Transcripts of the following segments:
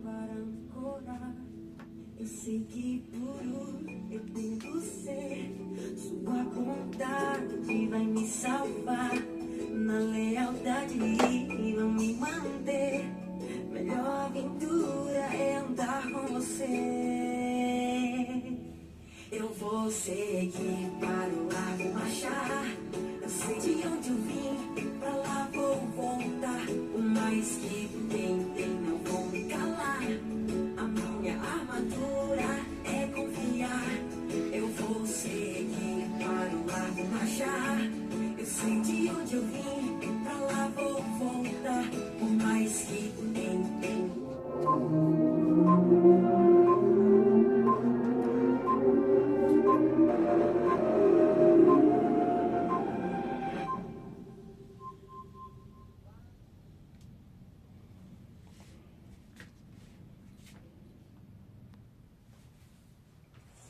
para ancorar. Eu sei que por eu tento ser, sua vontade vai me salvar. Na lealdade vão me manter. Melhor aventura é andar com você. Eu vou seguir para o lago marchar. Eu sei de onde eu vim, pra lá vou voltar. Por mais que tentem, não vou me calar. A minha armadura é confiar. Eu vou seguir para o lago marchar. Eu sei de onde eu vim, pra lá vou voltar. Por mais que tentem.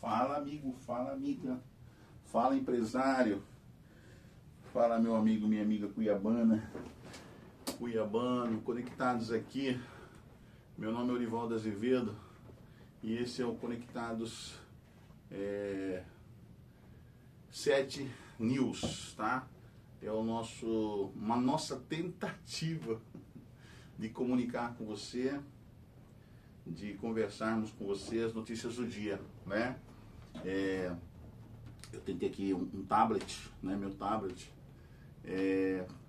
Fala amigo, fala amiga, fala empresário, fala meu amigo, minha amiga cuiabano, conectados aqui. Meu nome é Orivaldo Azevedo e esse é o Conectados 7 News, tá? É uma nossa tentativa de comunicar com você, de conversarmos com você as notícias do dia, né? Eu tentei aqui um tablet, né, meu tablet,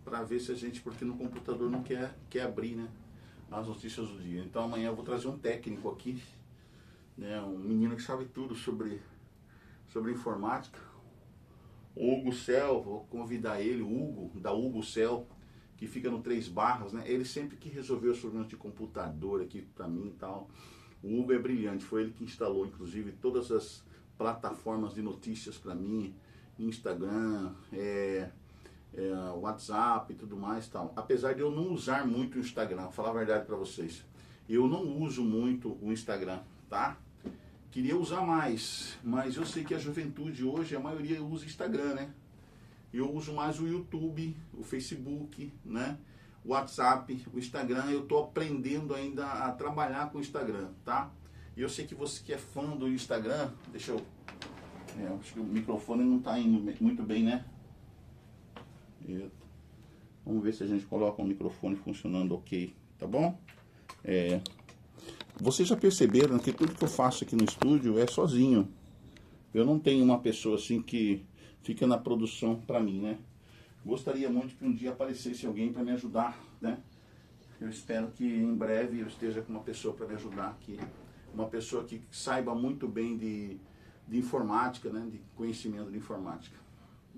para ver se a gente, porque no computador não quer abrir, né, as notícias do dia. Então amanhã eu vou trazer um técnico aqui, né, um menino que sabe tudo sobre informática, o Hugo Cell. Vou convidar ele, o Hugo, da Hugo Cell, que fica no Três Barras, né? Ele sempre que resolveu os problemas de computador aqui para mim e tal. O Hugo é brilhante, foi ele que instalou inclusive todas as plataformas de notícias para mim, Instagram, WhatsApp e tudo mais e tal. Apesar de eu não usar muito o Instagram, vou falar a verdade para vocês, eu não uso muito o Instagram, tá? Queria usar mais, mas eu sei que a juventude hoje, a maioria usa Instagram, né? Eu uso mais o YouTube, o Facebook, né? O WhatsApp, o Instagram. Eu estou aprendendo ainda a trabalhar com o Instagram, tá? E eu sei que você que é fã do Instagram, deixa eu... acho que o microfone não está indo muito bem, né? Vamos ver se a gente coloca o microfone funcionando ok, tá bom? Vocês já perceberam que tudo que eu faço aqui no estúdio é sozinho. Eu não tenho uma pessoa assim que fica na produção para mim, né? Gostaria muito que um dia aparecesse alguém para me ajudar, né? Eu espero que em breve eu esteja com uma pessoa para me ajudar aqui. Uma pessoa que saiba muito bem de informática, né? De conhecimento de informática.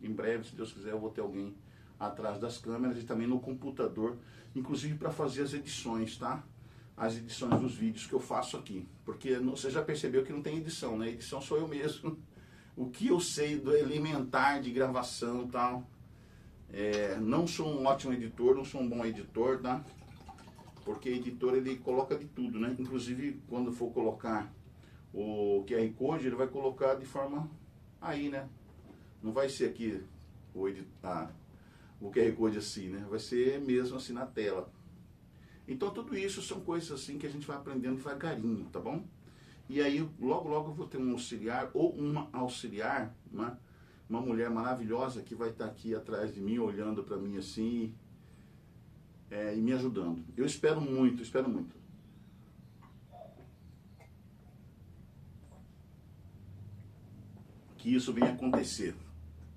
Em breve, se Deus quiser, eu vou ter alguém atrás das câmeras e também no computador, inclusive para fazer as edições, tá? As edições dos vídeos que eu faço aqui. Porque você já percebeu que não tem edição, né? Edição sou eu mesmo. O que eu sei do elementar de gravação e tal. Não sou um ótimo editor, não sou um bom editor, tá? Porque editor ele coloca de tudo, né? Inclusive quando for colocar o QR Code, ele vai colocar de forma aí, né? Não vai ser aqui o QR Code assim, né? Vai ser mesmo assim na tela. Então tudo isso são coisas assim que a gente vai aprendendo devagarinho, tá bom? E aí logo logo eu vou ter um auxiliar ou uma auxiliar, né? Uma mulher maravilhosa que vai estar aqui atrás de mim, olhando para mim assim, e me ajudando. Eu espero muito, espero muito. Que isso venha acontecer,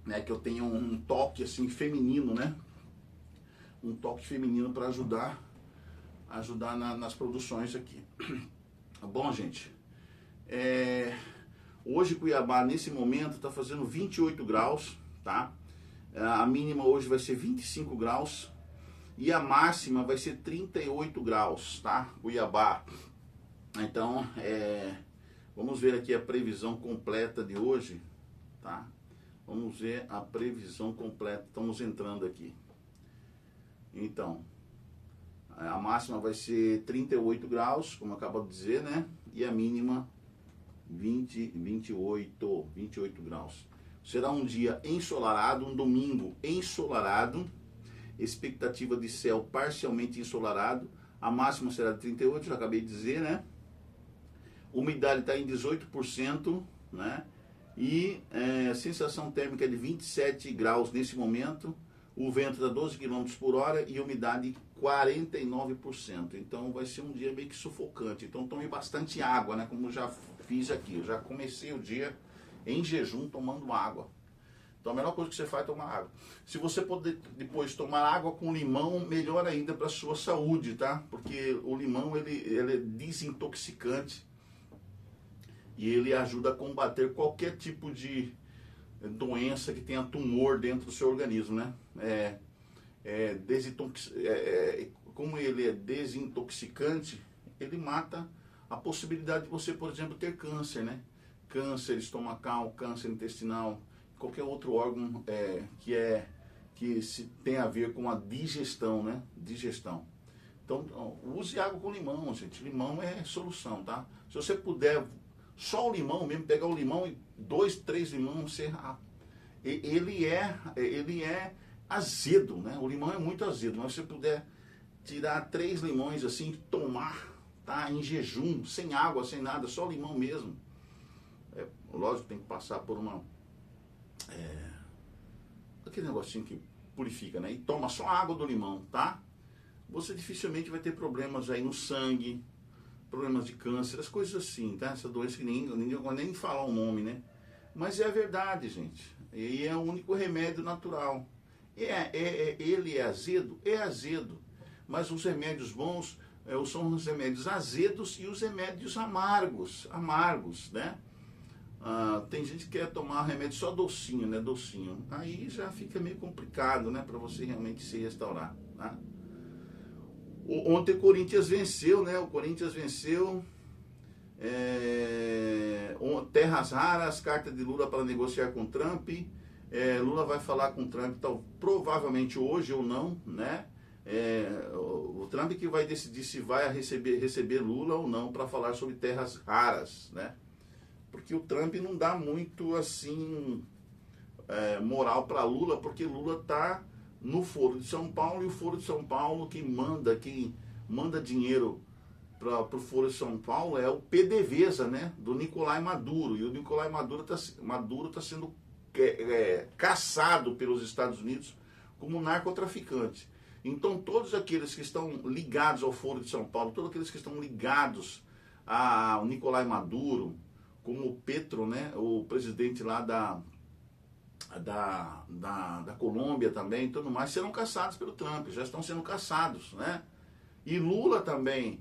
né? Que eu tenha um toque assim feminino, né? Um toque feminino para ajudar nas produções aqui. Tá bom, gente? Hoje Cuiabá, nesse momento, está fazendo 28 graus, tá? A mínima hoje vai ser 25 graus e a máxima vai ser 38 graus, tá? Cuiabá. Então, vamos ver aqui a previsão completa de hoje, tá? Vamos ver a previsão completa. Estamos entrando aqui. Então, a máxima vai ser 38 graus, como eu acabo de dizer, né? E a mínima 28 graus. Será um dia ensolarado, um domingo ensolarado, expectativa de céu parcialmente ensolarado. a máxima será de 38, já acabei de dizer, né? Umidade está em 18%, né? E a sensação térmica é de 27 graus nesse momento, o vento está 12 km por hora e umidade 49%. Então vai ser um dia meio que sufocante. Então tome bastante água, né? Como eu já fiz aqui, eu já comecei o dia em jejum tomando água. Então a melhor coisa que você faz é tomar água. Se você puder depois tomar água com limão, melhor ainda para a sua saúde, tá? Porque o limão ele é desintoxicante e ele ajuda a combater qualquer tipo de doença que tenha tumor dentro do seu organismo, né? Como ele é desintoxicante, ele mata a possibilidade de você, por exemplo, ter câncer, né? Câncer estomacal, câncer intestinal, qualquer outro órgão que tem a ver com a digestão, né? Digestão. Então, use água com limão, gente. Limão é solução, tá? Se você puder, só o limão mesmo, pegar o limão e 2, 3 limões, ele é azedo, né? O limão é muito azedo, mas se você puder tirar 3 limões assim, tomar, tá? Em jejum, sem água, sem nada, só limão mesmo. Lógico, tem que passar por aquele negocinho que purifica, né? E toma só a água do limão, tá? Você dificilmente vai ter problemas aí no sangue, problemas de câncer, as coisas assim, tá? Essa doença que ninguém vai nem falar o nome, né? Mas é a verdade, gente. E é o único remédio natural. Ele é azedo? É azedo. Mas os remédios bons são os remédios azedos e os remédios amargos, né? Tem gente que quer tomar remédio só docinho, né? Docinho. Aí já fica meio complicado, né? Para você realmente se restaurar, tá? Ontem o Corinthians venceu, né? O Corinthians venceu. Terras raras, carta de Lula para negociar com Trump. Lula vai falar com Trump, provavelmente hoje ou não, né? O Trump que vai decidir se vai receber Lula ou não para falar sobre terras raras, né? Porque o Trump não dá muito assim moral para Lula, porque Lula está no Foro de São Paulo e o Foro de São Paulo quem manda dinheiro para o Foro de São Paulo é o PDVSA, né? Do Nicolás Maduro. E o Nicolás Maduro está sendo caçado pelos Estados Unidos como narcotraficante. Então todos aqueles que estão ligados ao Foro de São Paulo, todos aqueles que estão ligados ao Nicolás Maduro, como o Petro, né, o presidente lá da Colômbia também, tudo mais, serão caçados pelo Trump, já estão sendo caçados, né? E Lula também,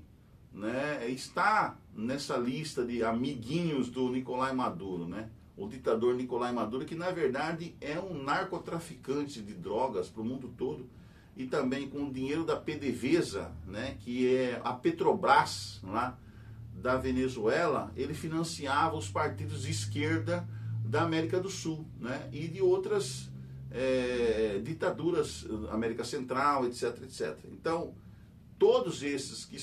né, está nessa lista de amiguinhos do Nicolás Maduro, né? O ditador Nicolás Maduro, que na verdade é um narcotraficante de drogas para o mundo todo, e também com o dinheiro da PDVSA, né, que é a Petrobras lá da Venezuela, ele financiava os partidos de esquerda da América do Sul, né, e de outras ditaduras, América Central, etc, etc. Então, todos esses que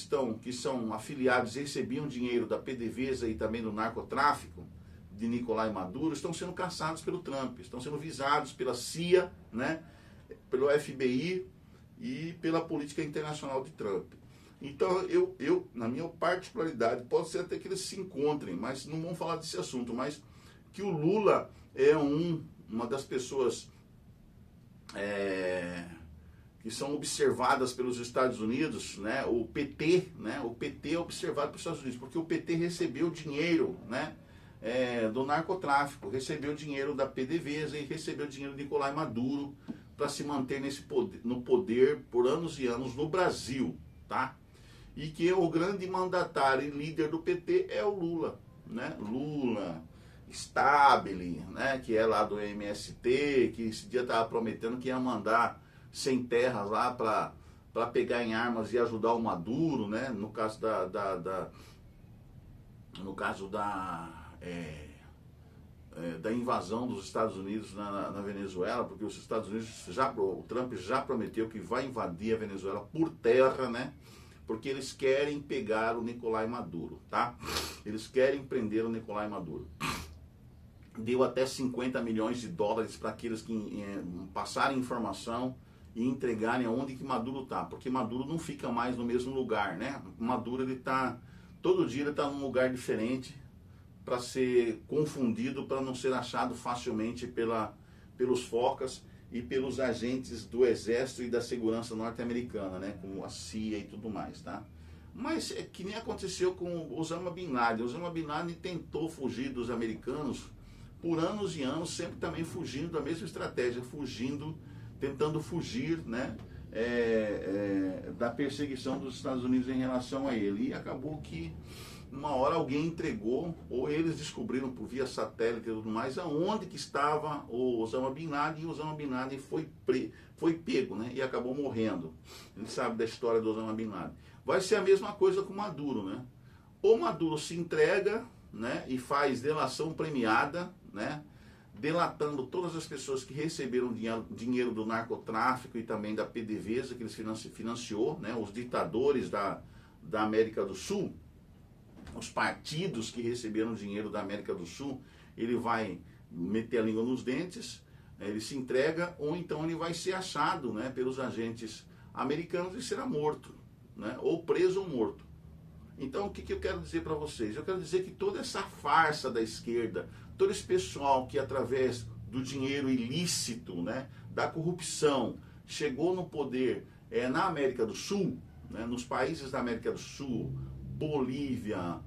são afiliados e recebiam dinheiro da PDVSA e também do narcotráfico de Nicolás Maduro, estão sendo caçados pelo Trump, estão sendo visados pela CIA, né, pelo FBI e pela política internacional de Trump. Então, eu, na minha particularidade, pode ser até que eles se encontrem, mas não vamos falar desse assunto, mas que o Lula é uma das pessoas que são observadas pelos Estados Unidos, né? O PT, né? O PT é observado pelos Estados Unidos, porque o PT recebeu dinheiro, né? Do narcotráfico, recebeu dinheiro da PDVSA e recebeu dinheiro de Nicolás Maduro para se manter no poder por anos e anos no Brasil, tá? E que o grande mandatário e líder do PT é o Lula, né? Lula, Stabile, né? Que é lá do MST, que esse dia estava prometendo que ia mandar 100 terras lá para pegar em armas e ajudar o Maduro, né? No caso da invasão dos Estados Unidos na Venezuela, porque os Estados Unidos o Trump já prometeu que vai invadir a Venezuela por terra, né? Porque eles querem pegar o Nicolás Maduro, tá? Eles querem prender o Nicolás Maduro. Deu até 50 milhões de dólares para aqueles que passarem informação e entregarem aonde que Maduro tá, porque Maduro não fica mais no mesmo lugar, né? Maduro, ele tá, todo dia ele tá num lugar diferente para ser confundido, para não ser achado facilmente pelos focas e pelos agentes do exército e da segurança norte-americana, né? Como a CIA e tudo mais, tá? Mas é que nem aconteceu com Osama Bin Laden. Osama Bin Laden tentou fugir dos americanos por anos e anos, sempre também fugindo da mesma estratégia, tentando fugir, né, da perseguição dos Estados Unidos em relação a ele. E acabou que uma hora alguém entregou, ou eles descobriram por via satélite e tudo mais, aonde que estava o Osama Bin Laden, e o Osama Bin Laden foi pego, né, e acabou morrendo. A gente sabe da história do Osama Bin Laden. Vai ser a mesma coisa com Maduro, né? O Maduro se entrega, né, e faz delação premiada, né, delatando todas as pessoas que receberam dinheiro do narcotráfico e também da PDVSA, que eles financiou, né, os ditadores da América do Sul, os partidos que receberam dinheiro da América do Sul, ele vai meter a língua nos dentes, ele se entrega, ou então ele vai ser achado, né, pelos agentes americanos e será morto, né, ou preso ou morto. Então, o que eu quero dizer para vocês? Eu quero dizer que toda essa farsa da esquerda, todo esse pessoal que através do dinheiro ilícito, né, da corrupção, chegou no poder na América do Sul, né, nos países da América do Sul, Bolívia,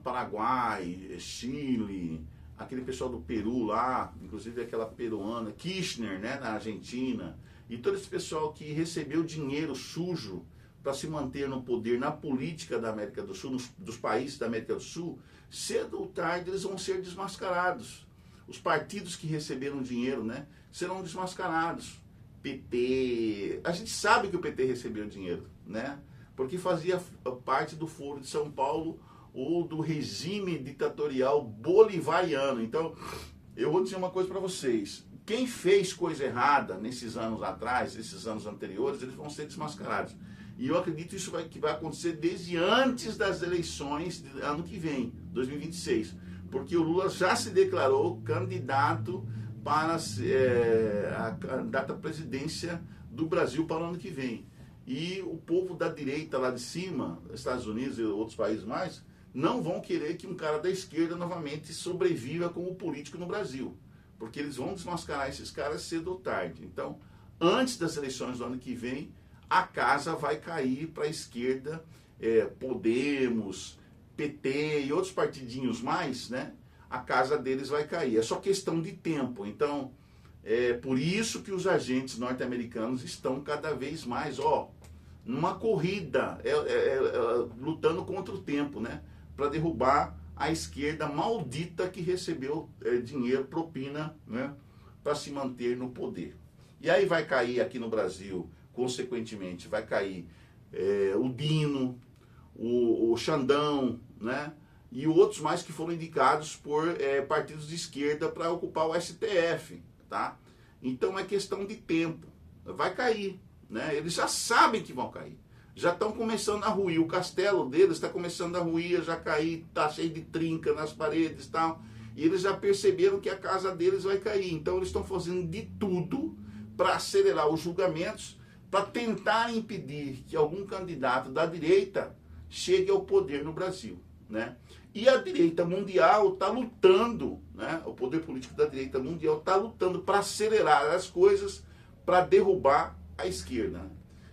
Paraguai, Chile, aquele pessoal do Peru lá, inclusive aquela peruana, Kirchner, né, na Argentina, e todo esse pessoal que recebeu dinheiro sujo para se manter no poder, na política da América do Sul, dos países da América do Sul, cedo ou tarde eles vão ser desmascarados. Os partidos que receberam dinheiro, né, serão desmascarados. PT, a gente sabe que o PT recebeu dinheiro, né, porque fazia parte do Foro de São Paulo ou do regime ditatorial bolivariano. Então, eu vou dizer uma coisa para vocês. Quem fez coisa errada nesses anos atrás, esses anos anteriores, eles vão ser desmascarados. E eu acredito que vai acontecer desde antes das eleições do ano que vem, 2026. Porque o Lula já se declarou candidato para a candidata à presidência do Brasil para o ano que vem. E o povo da direita lá de cima, Estados Unidos e outros países mais, não vão querer que um cara da esquerda novamente sobreviva como político no Brasil. Porque eles vão desmascarar esses caras cedo ou tarde. Então, antes das eleições do ano que vem, a casa vai cair para a esquerda, Podemos, PT e outros partidinhos mais, né? A casa deles vai cair. É só questão de tempo. Então, é por isso que os agentes norte-americanos estão cada vez mais, numa corrida, lutando contra o tempo, né? Para derrubar a esquerda maldita que recebeu dinheiro, propina, né? Para se manter no poder. E aí vai cair aqui no Brasil, consequentemente, vai cair o Dino, o Xandão, né? E outros mais que foram indicados por partidos de esquerda para ocupar o STF, tá? Então é questão de tempo, vai cair, né? Eles já sabem que vão cair, já estão começando a ruir, o castelo deles está começando a ruir, já cair, está cheio de trinca nas paredes e tal, e eles já perceberam que a casa deles vai cair, então eles estão fazendo de tudo para acelerar os julgamentos, para tentar impedir que algum candidato da direita chegue ao poder no Brasil, né? E a direita mundial está lutando, né? O poder político da direita mundial está lutando para acelerar as coisas, para derrubar a esquerda.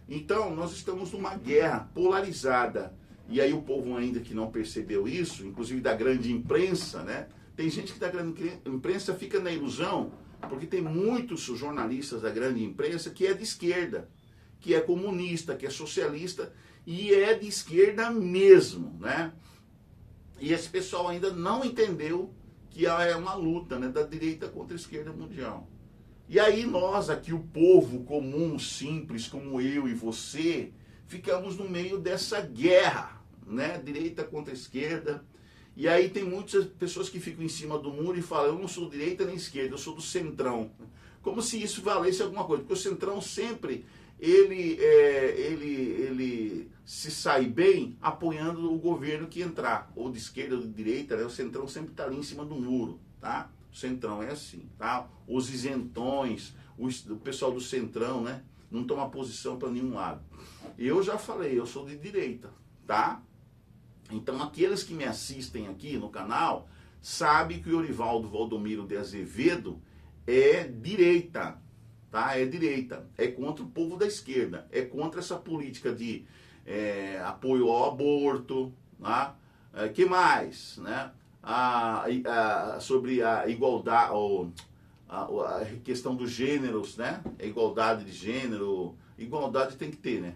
Então, nós estamos numa guerra polarizada. E aí o povo ainda que não percebeu isso, inclusive da grande imprensa, né? Tem gente que da grande imprensa fica na ilusão, porque tem muitos jornalistas da grande imprensa que é de esquerda, que é comunista, que é socialista, e é de esquerda mesmo, né? E esse pessoal ainda não entendeu que é uma luta, né, da direita contra a esquerda mundial. E aí nós aqui, o povo comum, simples, como eu e você, ficamos no meio dessa guerra, né, direita contra a esquerda. E aí tem muitas pessoas que ficam em cima do muro e falam, eu não sou direita nem esquerda, eu sou do centrão. Como se isso valesse alguma coisa, porque o centrão sempre, ele se sai bem apoiando o governo que entrar, ou de esquerda ou de direita, né? O centrão sempre está ali em cima do muro, tá? O centrão é assim, tá? Os isentões, o pessoal do centrão, né? não toma posição para nenhum lado. Eu já falei, eu sou de direita, tá? Então aqueles que me assistem aqui no canal sabem que o Orivaldo Valdomiro de Azevedo é direita, tá? É direita, é contra o povo da esquerda, é contra essa política de apoio ao aborto, tá? Que mais, né? Sobre a igualdade, a questão dos gêneros, né? A igualdade de gênero, igualdade tem que ter, né?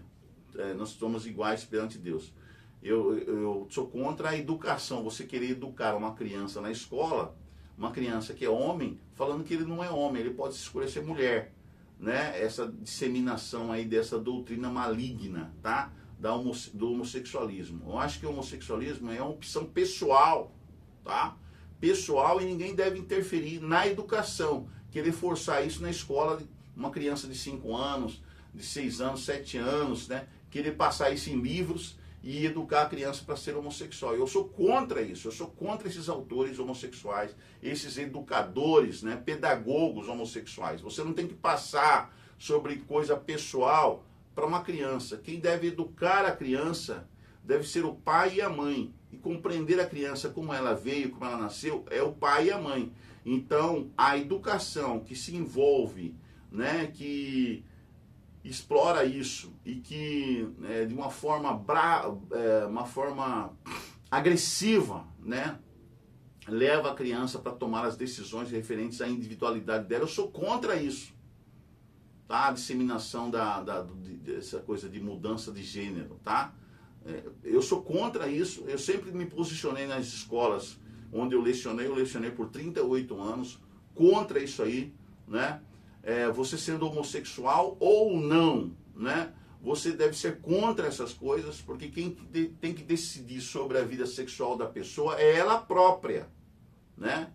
Nós somos iguais perante Deus. Eu sou contra a educação, você querer educar uma criança na escola, uma criança que é homem, falando que ele não é homem, ele pode escolher ser mulher, né? Essa disseminação aí dessa doutrina maligna, tá? Do homossexualismo. Eu acho que o homossexualismo é uma opção pessoal, tá? Pessoal, e ninguém deve interferir na educação, querer forçar isso na escola, uma criança de 5 anos, de 6 anos, 7 anos, né? Querer passar isso em livros e educar a criança para ser homossexual. Eu sou contra isso, eu sou contra esses autores homossexuais, esses educadores, né, pedagogos homossexuais. Você não tem que passar sobre coisa pessoal para uma criança. Quem deve educar a criança deve ser o pai e a mãe. E compreender a criança como ela veio, como ela nasceu, é o pai e a mãe. Então, a educação que se envolve, né, que explora isso e que de uma forma agressiva, né, leva a criança para tomar as decisões referentes à individualidade dela, eu sou contra isso, tá? A disseminação dessa coisa de mudança de gênero, tá? Eu sou contra isso. Eu sempre me posicionei nas escolas onde eu lecionei por 38 anos contra isso aí, né? Você sendo homossexual ou não, né? Você deve ser contra essas coisas, porque quem tem que decidir sobre a vida sexual da pessoa é ela própria, né?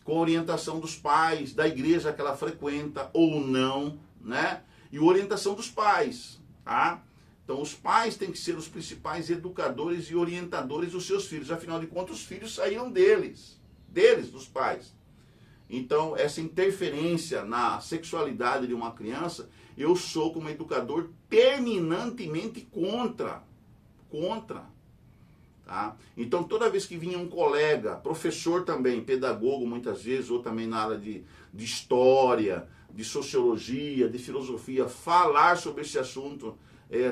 Com a orientação dos pais, da igreja que ela frequenta ou não, né? E orientação dos pais, tá? Então os pais têm que ser os principais educadores e orientadores dos seus filhos. Afinal de contas, os filhos saíram deles, dos pais. Então, essa interferência na sexualidade de uma criança, eu sou, como educador, terminantemente contra. Tá? Então, toda vez que vinha um colega, professor também, pedagogo muitas vezes, ou também na área de história, de sociologia, de filosofia, falar sobre esse assunto,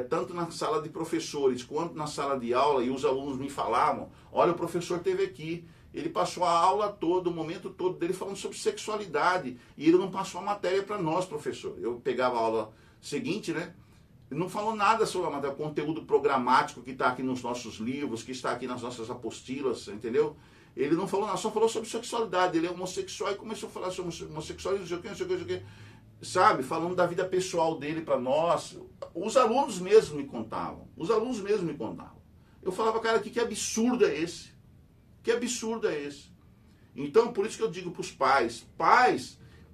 tanto na sala de professores quanto na sala de aula, e os alunos me falavam, olha, o professor esteve aqui, ele passou a aula toda, o momento todo dele falando sobre sexualidade, e ele não passou a matéria para nós, professor. Eu pegava a aula seguinte, né? Ele não falou nada sobre a matéria, o conteúdo programático que está aqui nos nossos livros, que está aqui nas nossas apostilas, entendeu? Ele não falou nada, só falou sobre sexualidade. Ele é homossexual e começou a falar sobre homossexualismo, não sei o que, sabe? Falando da vida pessoal dele para nós. Os alunos mesmo me contavam. Eu falava, cara, que absurdo é esse? Que absurdo é esse? Então, por isso que eu digo para os pais,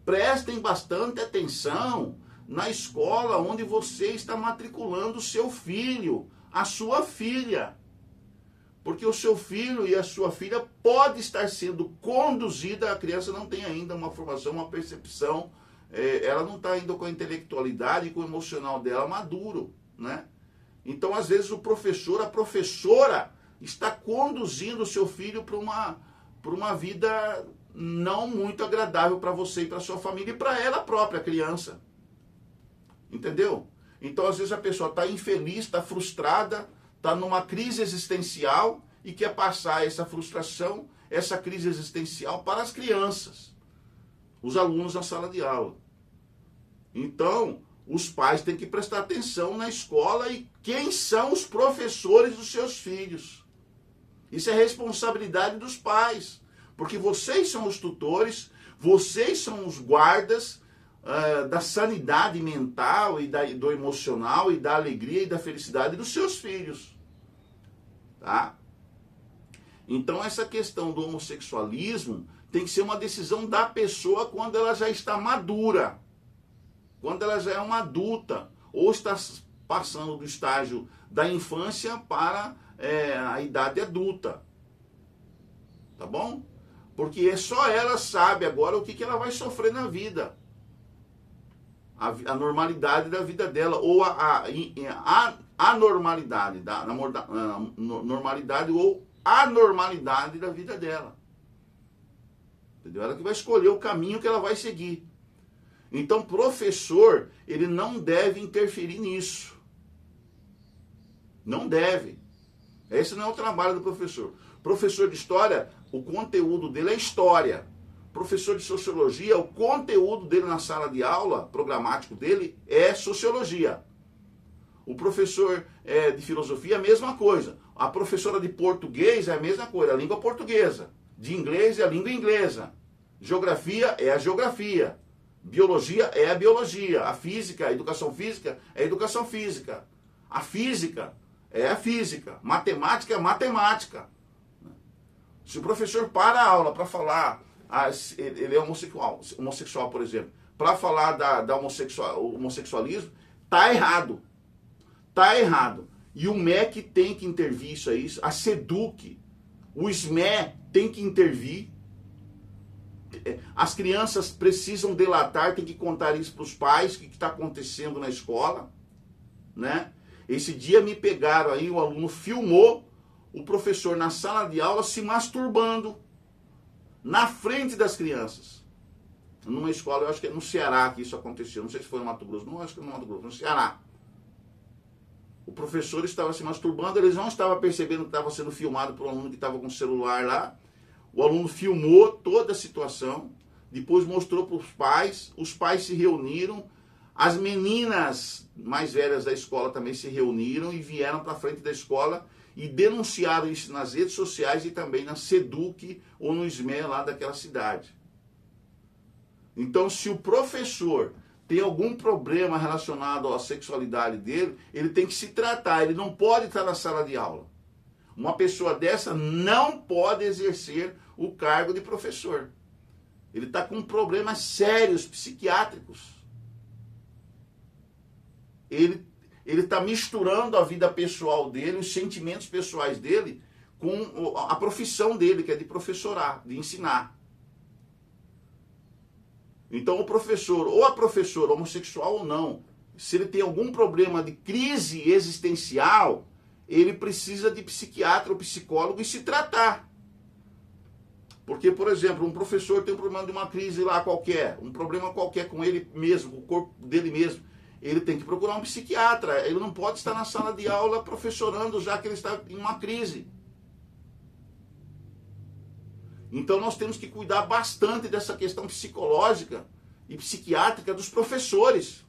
prestem bastante atenção na escola onde você está matriculando o seu filho, a sua filha. Porque o seu filho e a sua filha pode estar sendo conduzida, a criança não tem ainda uma formação, uma percepção, ela não está ainda com a intelectualidade e com o emocional dela maduro, né? Então, às vezes, o professor, a professora, está conduzindo o seu filho para uma vida não muito agradável para você e para sua família e para ela própria, a criança. Entendeu? Então, às vezes, a pessoa está infeliz, está frustrada, está numa crise existencial e quer passar essa frustração, essa crise existencial para as crianças, os alunos na sala de aula. Então, os pais têm que prestar atenção na escola e quem são os professores dos seus filhos. Isso é responsabilidade dos pais, porque vocês são os tutores, vocês são os guardas da sanidade mental e do emocional e da alegria e da felicidade dos seus filhos. Tá? Então essa questão do homossexualismo tem que ser uma decisão da pessoa quando ela já está madura, quando ela já é uma adulta, ou está passando do estágio da infância para a idade adulta. Tá bom? Porque só ela sabe agora o que ela vai sofrer na vida. a normalidade da vida dela, ou a normalidade, normalidade ou anormalidade da vida dela. Entendeu? Ela que vai escolher o caminho que ela vai seguir. Então, professor, ele não deve interferir nisso. Não deve. Esse não é o trabalho do professor. Professor de história, o conteúdo dele é história. Professor de sociologia, o conteúdo dele na sala de aula, programático dele, é sociologia. O professor de filosofia, a mesma coisa. A professora de português é a mesma coisa, a língua portuguesa. De inglês é a língua inglesa. Geografia é a geografia. Biologia é a biologia. A física, a educação física é a educação física. A física é a física. Matemática é a matemática. Se o professor para a aula para falar, ele é homossexual, por exemplo, para falar da homossexualismo, tá errado. Tá errado. E o MEC tem que intervir isso aí, a SEDUC, o SME tem que intervir. As crianças precisam delatar, tem que contar isso para os pais, o que está acontecendo na escola, né? Esse dia me pegaram aí, o aluno filmou o professor na sala de aula se masturbando na frente das crianças. Numa escola, eu acho que é no Ceará que isso aconteceu, não sei se foi no Mato Grosso, não acho que foi no Mato Grosso, no Ceará. O professor estava se masturbando, eles não estavam percebendo que estava sendo filmado por um aluno que estava com o celular lá. O aluno filmou toda a situação, depois mostrou para os pais se reuniram, as meninas mais velhas da escola também se reuniram e vieram para frente da escola e denunciaram isso nas redes sociais e também na SEDUC ou no SME lá daquela cidade. Então, se o professor tem algum problema relacionado à sexualidade dele, ele tem que se tratar, ele não pode estar na sala de aula. Uma pessoa dessa não pode exercer o cargo de professor. Ele está com problemas sérios, psiquiátricos. Ele está misturando a vida pessoal dele, os sentimentos pessoais dele, com a profissão dele, que é de professorar, de ensinar. Então o professor, ou a professora, homossexual ou não, se ele tem algum problema de crise existencial, ele precisa de psiquiatra ou psicólogo e se tratar. Porque, por exemplo, um professor tem um problema de uma crise lá qualquer, um problema qualquer com ele mesmo, com o corpo dele mesmo, ele tem que procurar um psiquiatra. Ele não pode estar na sala de aula professorando já que ele está em uma crise. Então nós temos que cuidar bastante dessa questão psicológica e psiquiátrica dos professores.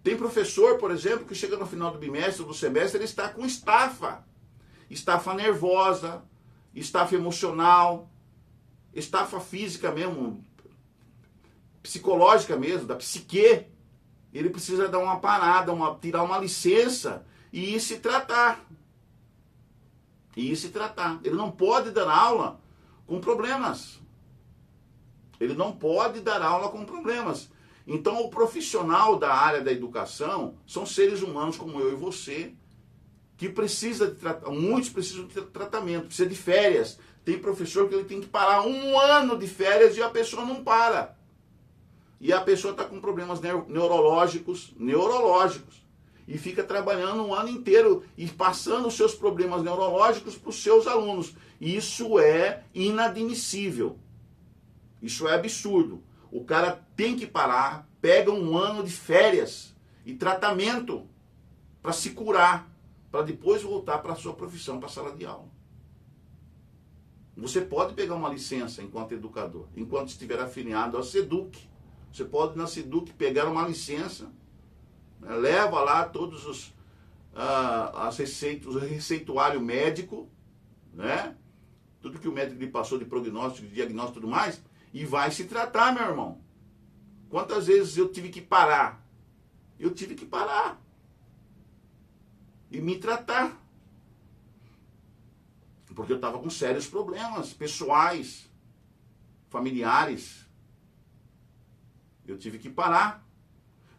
Tem professor, por exemplo, que chega no final do bimestre ou do semestre, ele está com estafa. Estafa nervosa, estafa emocional, estafa física mesmo, psicológica mesmo, da psique. Ele precisa dar uma parada, tirar uma licença e ir se tratar. Ele não pode dar aula com problemas. Ele não pode dar aula com problemas. Então, o profissional da área da educação são seres humanos como eu e você, que precisa de tratamento. Muitos precisam de tratamento, precisa de férias. Tem professor que ele tem que parar 1 ano de férias e a pessoa não para. E a pessoa está com problemas neurológicos, e fica trabalhando 1 ano inteiro e passando os seus problemas neurológicos para os seus alunos. Isso é inadmissível. Isso é absurdo. O cara tem que parar, pega 1 ano de férias e tratamento para se curar, para depois voltar para a sua profissão, para a sala de aula. Você pode pegar uma licença enquanto educador, enquanto estiver afiliado à SEDUC. Você pode na SEDUC pegar uma licença, né, leva lá todos os o receituário médico, né? Tudo que o médico lhe passou de prognóstico, de diagnóstico e tudo mais, e vai se tratar, meu irmão. Quantas vezes eu tive que parar? Eu tive que parar e me tratar. Porque eu estava com sérios problemas pessoais, familiares. Eu tive que parar.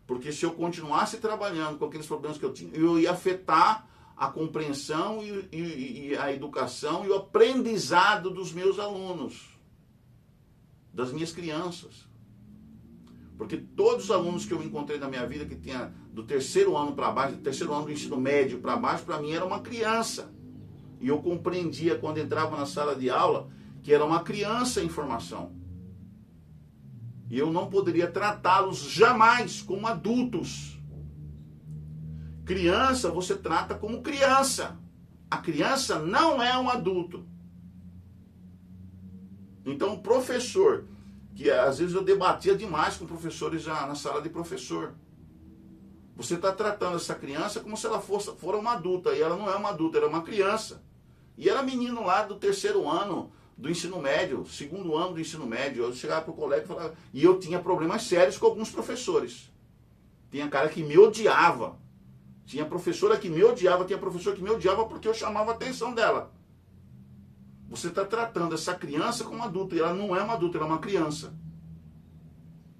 Porque se eu continuasse trabalhando com aqueles problemas que eu tinha, eu ia afetar a compreensão e a educação e o aprendizado dos meus alunos, das minhas crianças. Porque todos os alunos que eu encontrei na minha vida, que tinha do terceiro ano para baixo, do terceiro ano do ensino médio para baixo, para mim era uma criança. E eu compreendia quando entrava na sala de aula que era uma criança em formação. E eu não poderia tratá-los jamais como adultos. Criança você trata como criança. A criança não é um adulto. Então o professor, que às vezes eu debatia demais com professores já na sala de professor. Você está tratando essa criança como se ela for uma adulta. E ela não é uma adulta, ela é uma criança. E era menino lá do terceiro ano do ensino médio, segundo ano do ensino médio. Eu chegava para o colega e falava... E eu tinha problemas sérios com alguns professores. Tinha cara que me odiava. Tinha professora que me odiava, tinha professor que me odiava porque eu chamava a atenção dela. Você está tratando essa criança como adulta. E ela não é uma adulta, ela é uma criança.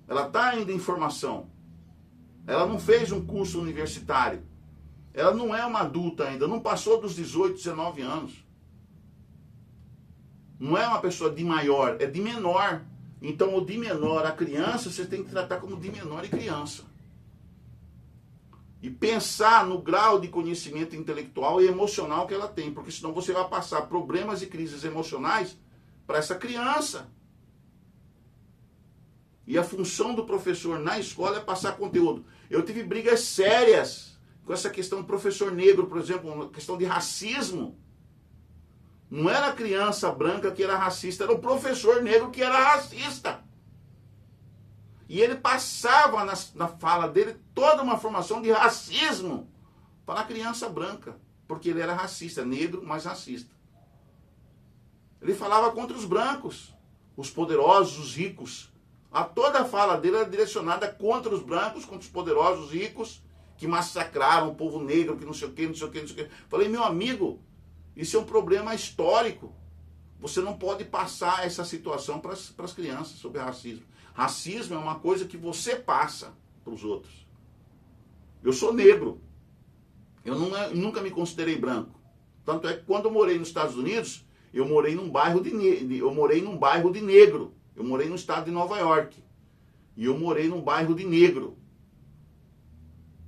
Ela está ainda em formação. Ela não fez um curso universitário. Ela não é uma adulta ainda, não passou dos 18, 19 anos. Não é uma pessoa de maior, é de menor. Então o de menor, a criança, você tem que tratar como de menor e criança. E pensar no grau de conhecimento intelectual e emocional que ela tem, porque senão você vai passar problemas e crises emocionais para essa criança. E a função do professor na escola é passar conteúdo. Eu tive brigas sérias com essa questão do professor negro, por exemplo, questão de racismo. Não era a criança branca que era racista, era o professor negro que era racista. E ele passava na fala dele toda uma formação de racismo para a criança branca, porque ele era racista, negro, mas racista. Ele falava contra os brancos, os poderosos, os ricos. Toda a fala dele era direcionada contra os brancos, contra os poderosos, os ricos, que massacraram o povo negro, que não sei o que, não sei o que, não sei o que. Falei, meu amigo, isso é um problema histórico. Você não pode passar essa situação para as crianças sobre racismo. Racismo é uma coisa que você passa para os outros. Eu sou negro. Eu nunca me considerei branco. Tanto é que quando eu morei nos Estados Unidos, eu morei num bairro de negro. Eu morei no estado de Nova York. E eu morei num bairro de negro.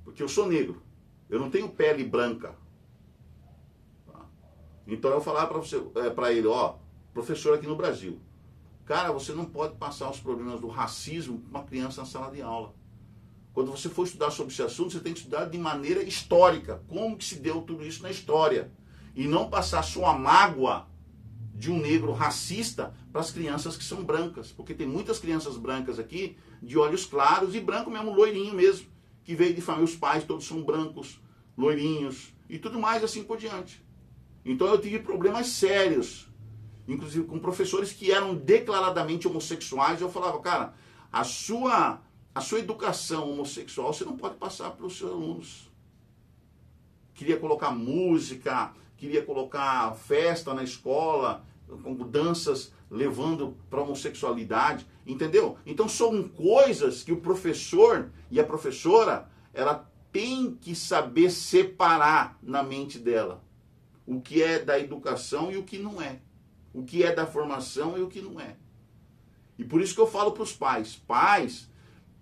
Porque eu sou negro. Eu não tenho pele branca. Tá? Então eu falava para ele, professor aqui no Brasil. Cara, você não pode passar os problemas do racismo para uma criança na sala de aula. Quando você for estudar sobre esse assunto, você tem que estudar de maneira histórica. Como que se deu tudo isso na história. E não passar sua mágoa de um negro racista para as crianças que são brancas. Porque tem muitas crianças brancas aqui, de olhos claros, e branco mesmo, loirinho mesmo, que veio de família, os pais todos são brancos, loirinhos, e tudo mais assim por diante. Então eu tive problemas sérios, inclusive com professores que eram declaradamente homossexuais. Eu falava, cara, a sua educação homossexual você não pode passar para os seus alunos. Queria colocar música, queria colocar festa na escola, com danças levando para a homossexualidade, entendeu? Então são coisas que o professor e a professora, ela tem que saber separar na mente dela o que é da educação e o que não é. O que é da formação e o que não é. E por isso que eu falo para os pais. Pais,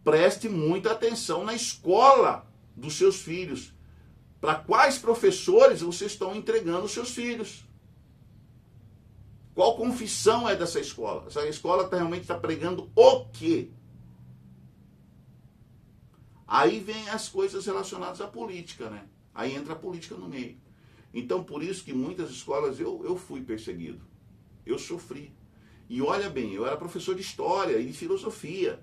preste muita atenção na escola dos seus filhos. Para quais professores vocês estão entregando os seus filhos? Qual confissão é dessa escola? Essa escola realmente está pregando o quê? Aí vem as coisas relacionadas à política, né? Aí entra a política no meio. Então, por isso que muitas escolas eu fui perseguido. Eu sofri. E olha bem, eu era professor de história e de filosofia.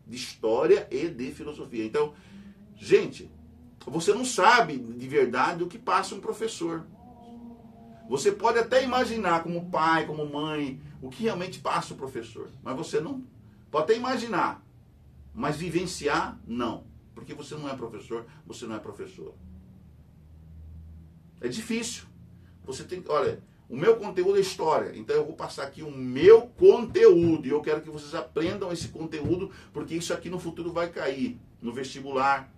De história e de filosofia. Então, gente, você não sabe de verdade o que passa um professor. Você pode até imaginar como pai, como mãe, o que realmente passa o professor. Mas você não pode até imaginar. Mas vivenciar, não. Porque você não é professor, você não é professora. É difícil. Você tem que, olha, o meu conteúdo é história, então eu vou passar aqui o meu conteúdo, e eu quero que vocês aprendam esse conteúdo, porque isso aqui no futuro vai cair no vestibular,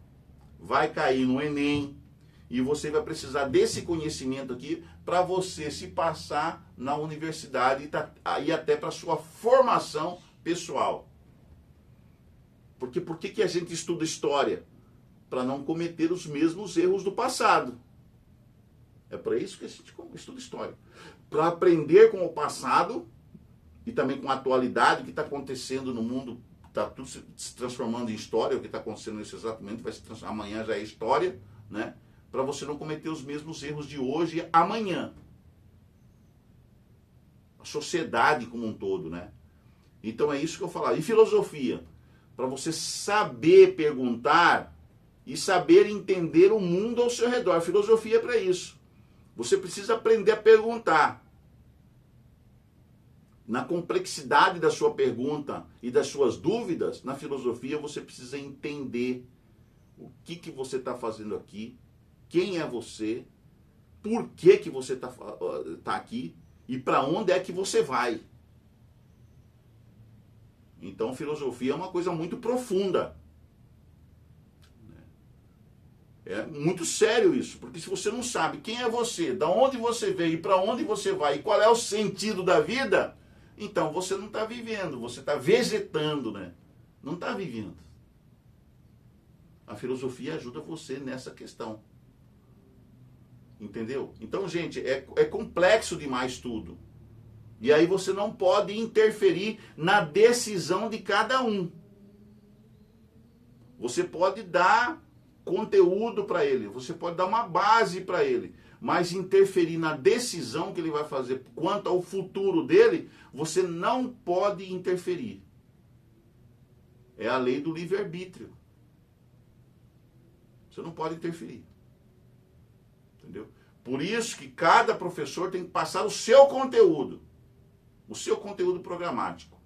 vai cair no Enem, e você vai precisar desse conhecimento aqui para você se passar na universidade e até para a sua formação pessoal. Porque por que a gente estuda história? Para não cometer os mesmos erros do passado. É para isso que a gente estuda história. Para aprender com o passado e também com a atualidade, o que está acontecendo no mundo, está tudo se transformando em história, o que está acontecendo nesse exato momento vai se transformar, amanhã já é história, né? Para você não cometer os mesmos erros de hoje e amanhã. A sociedade como um todo, né? Então é isso que eu falo. E filosofia? Para você saber perguntar e saber entender o mundo ao seu redor. A filosofia é para isso. Você precisa aprender a perguntar. Na complexidade da sua pergunta e das suas dúvidas, na filosofia você precisa entender o que você está fazendo aqui, quem é você, por que você está aqui e para onde é que você vai. Então, filosofia é uma coisa muito profunda. É muito sério isso, porque se você não sabe quem é você, de onde você veio e para onde você vai e qual é o sentido da vida, então você não está vivendo, você está vegetando, né? Não está vivendo. A filosofia ajuda você nessa questão. Entendeu? Então, gente, é complexo demais tudo. E aí você não pode interferir na decisão de cada um. Você pode dar conteúdo para ele, você pode dar uma base para ele, mas interferir na decisão que ele vai fazer quanto ao futuro dele, você não pode interferir. É a lei do livre-arbítrio. Você não pode interferir. Entendeu? Por isso que cada professor tem que passar o seu conteúdo programático.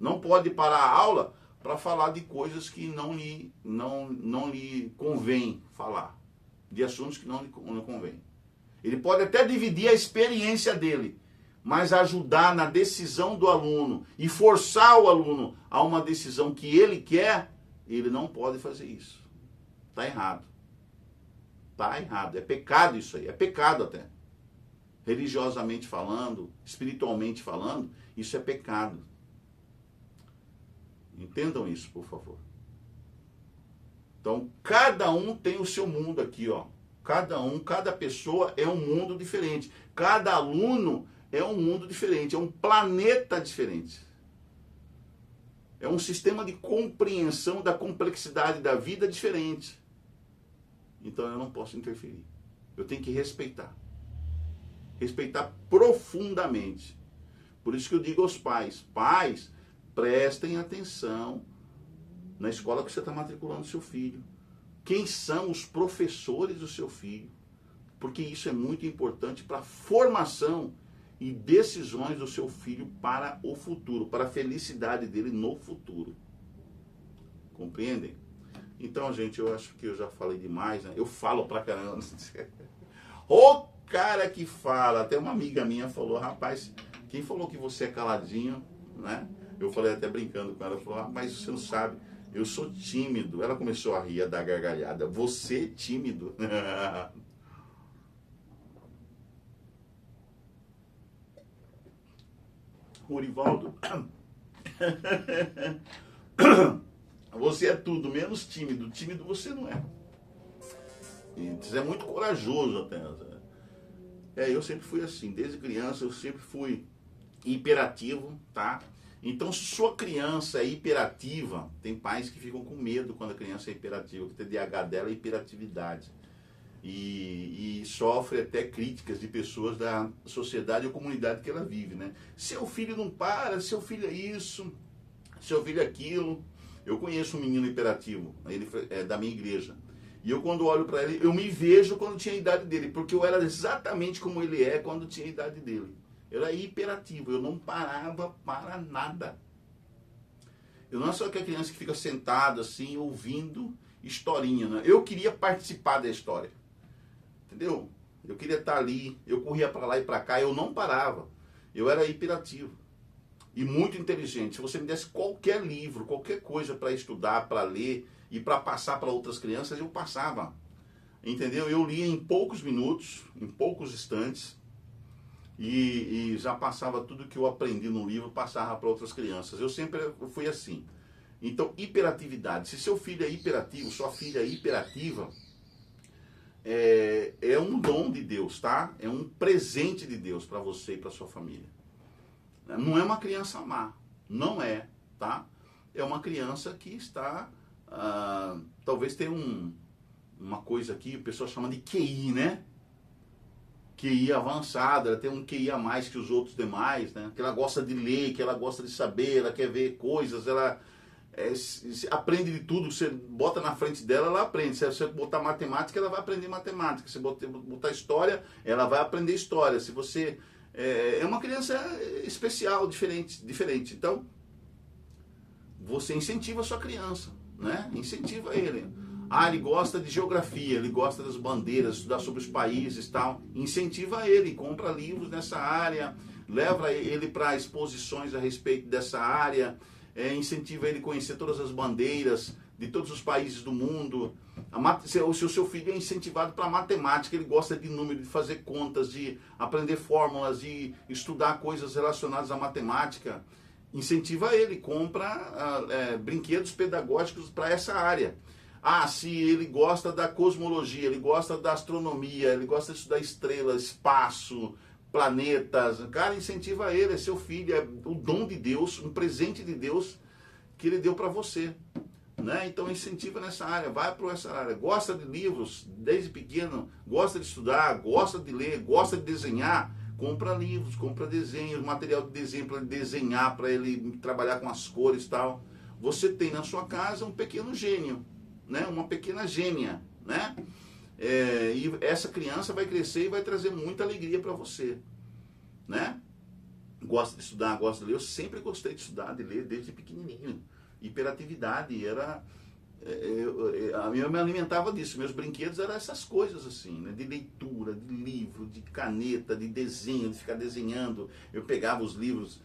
Não pode parar a aula para falar de coisas que não lhe convém falar, de assuntos que não lhe convém. Ele pode até dividir a experiência dele, mas ajudar na decisão do aluno e forçar o aluno a uma decisão que ele quer, ele não pode fazer isso. Está errado. Está errado. É pecado isso aí. É pecado até. Religiosamente falando, espiritualmente falando, isso é pecado. Entendam isso, por favor. Então, cada um tem o seu mundo aqui, ó. Cada pessoa é um mundo diferente. Cada aluno é um mundo diferente, é um planeta diferente. É um sistema de compreensão da complexidade da vida diferente. Então eu não posso interferir. Eu tenho que respeitar. Respeitar profundamente. Por isso que eu digo aos pais, prestem atenção na escola que você está matriculando seu filho. Quem são os professores do seu filho? Porque isso é muito importante para a formação e decisões do seu filho para o futuro, para a felicidade dele no futuro. Compreendem? Então, gente, eu acho que eu já falei demais, né? Eu falo pra caramba. O cara que fala, até uma amiga minha falou, rapaz, quem falou que você é caladinho, né? Eu falei até brincando com ela, falou, rapaz, você não sabe, eu sou tímido. Ela começou a rir, a dar gargalhada. Você é tímido? Morivaldo, você é tudo, menos tímido. Tímido você não é. Você é muito corajoso até. Eu sempre fui assim. Desde criança eu sempre fui hiperativo, tá? Então, se sua criança é hiperativa, tem pais que ficam com medo quando a criança é hiperativa, que o TDAH dela é hiperatividade. E sofre até críticas de pessoas da sociedade ou comunidade que ela vive, né? Seu filho não para, seu filho é isso, seu filho é aquilo. Eu conheço um menino hiperativo, ele é da minha igreja. E eu, quando olho para ele, eu me vejo quando tinha a idade dele, porque eu era exatamente como ele é quando tinha a idade dele. Eu era hiperativo, eu não parava para nada. Eu não sou aquela criança que fica sentado assim, ouvindo historinha, né? Eu queria participar da história. Entendeu? Eu queria estar ali, eu corria para lá e para cá, eu não parava. Eu era hiperativo. E muito inteligente. Se você me desse qualquer livro, qualquer coisa para estudar, para ler e para passar para outras crianças, eu passava. Entendeu? Eu lia em poucos minutos, em poucos instantes, e já passava tudo que eu aprendi no livro, passava para outras crianças. Eu sempre fui assim. Então, hiperatividade. Se seu filho é hiperativo, sua filha é hiperativa, é um dom de Deus, tá? É um presente de Deus para você e para sua família. Não é uma criança má, não é, tá? É uma criança que está, talvez tenha uma coisa aqui, o pessoal chama de QI, né? QI avançada, ela tem um QI a mais que os outros demais, né? Que ela gosta de ler, que ela gosta de saber, ela quer ver coisas, ela aprende de tudo, você bota na frente dela, ela aprende. Se você botar matemática, ela vai aprender matemática. Se você botar história, ela vai aprender história. Se você é uma criança especial, diferente. Então, você incentiva a sua criança, né? Incentiva ele. Ele gosta de geografia, ele gosta das bandeiras, estudar sobre os países e tal. Incentiva ele, compra livros nessa área, leva ele para exposições a respeito dessa área. Incentiva ele a conhecer todas as bandeiras de todos os países do mundo. Se o seu filho é incentivado para matemática, ele gosta de número, de fazer contas, de aprender fórmulas, de estudar coisas relacionadas à matemática, incentiva ele, compra brinquedos pedagógicos para essa área. Se ele gosta da cosmologia, ele gosta da astronomia, ele gosta de estudar estrelas, espaço, planetas, cara, incentiva ele, é seu filho, é o dom de Deus, um presente de Deus que ele deu para você, né? Então incentiva nessa área, vai para essa área, gosta de livros desde pequeno, gosta de estudar, gosta de ler, gosta de desenhar, compra livros, compra desenhos, material de desenho para ele desenhar, para ele trabalhar com as cores e tal. Você tem na sua casa um pequeno gênio, né? Uma pequena gênia, né? E essa criança vai crescer e vai trazer muita alegria para você, né? Gosta de estudar, gosta de ler. Eu sempre gostei de estudar, de ler desde pequenininho. Hiperatividade era... eu me alimentava disso. Meus brinquedos eram essas coisas assim, né? De leitura, de livro, de caneta, de desenho, de ficar desenhando. Eu pegava os livros...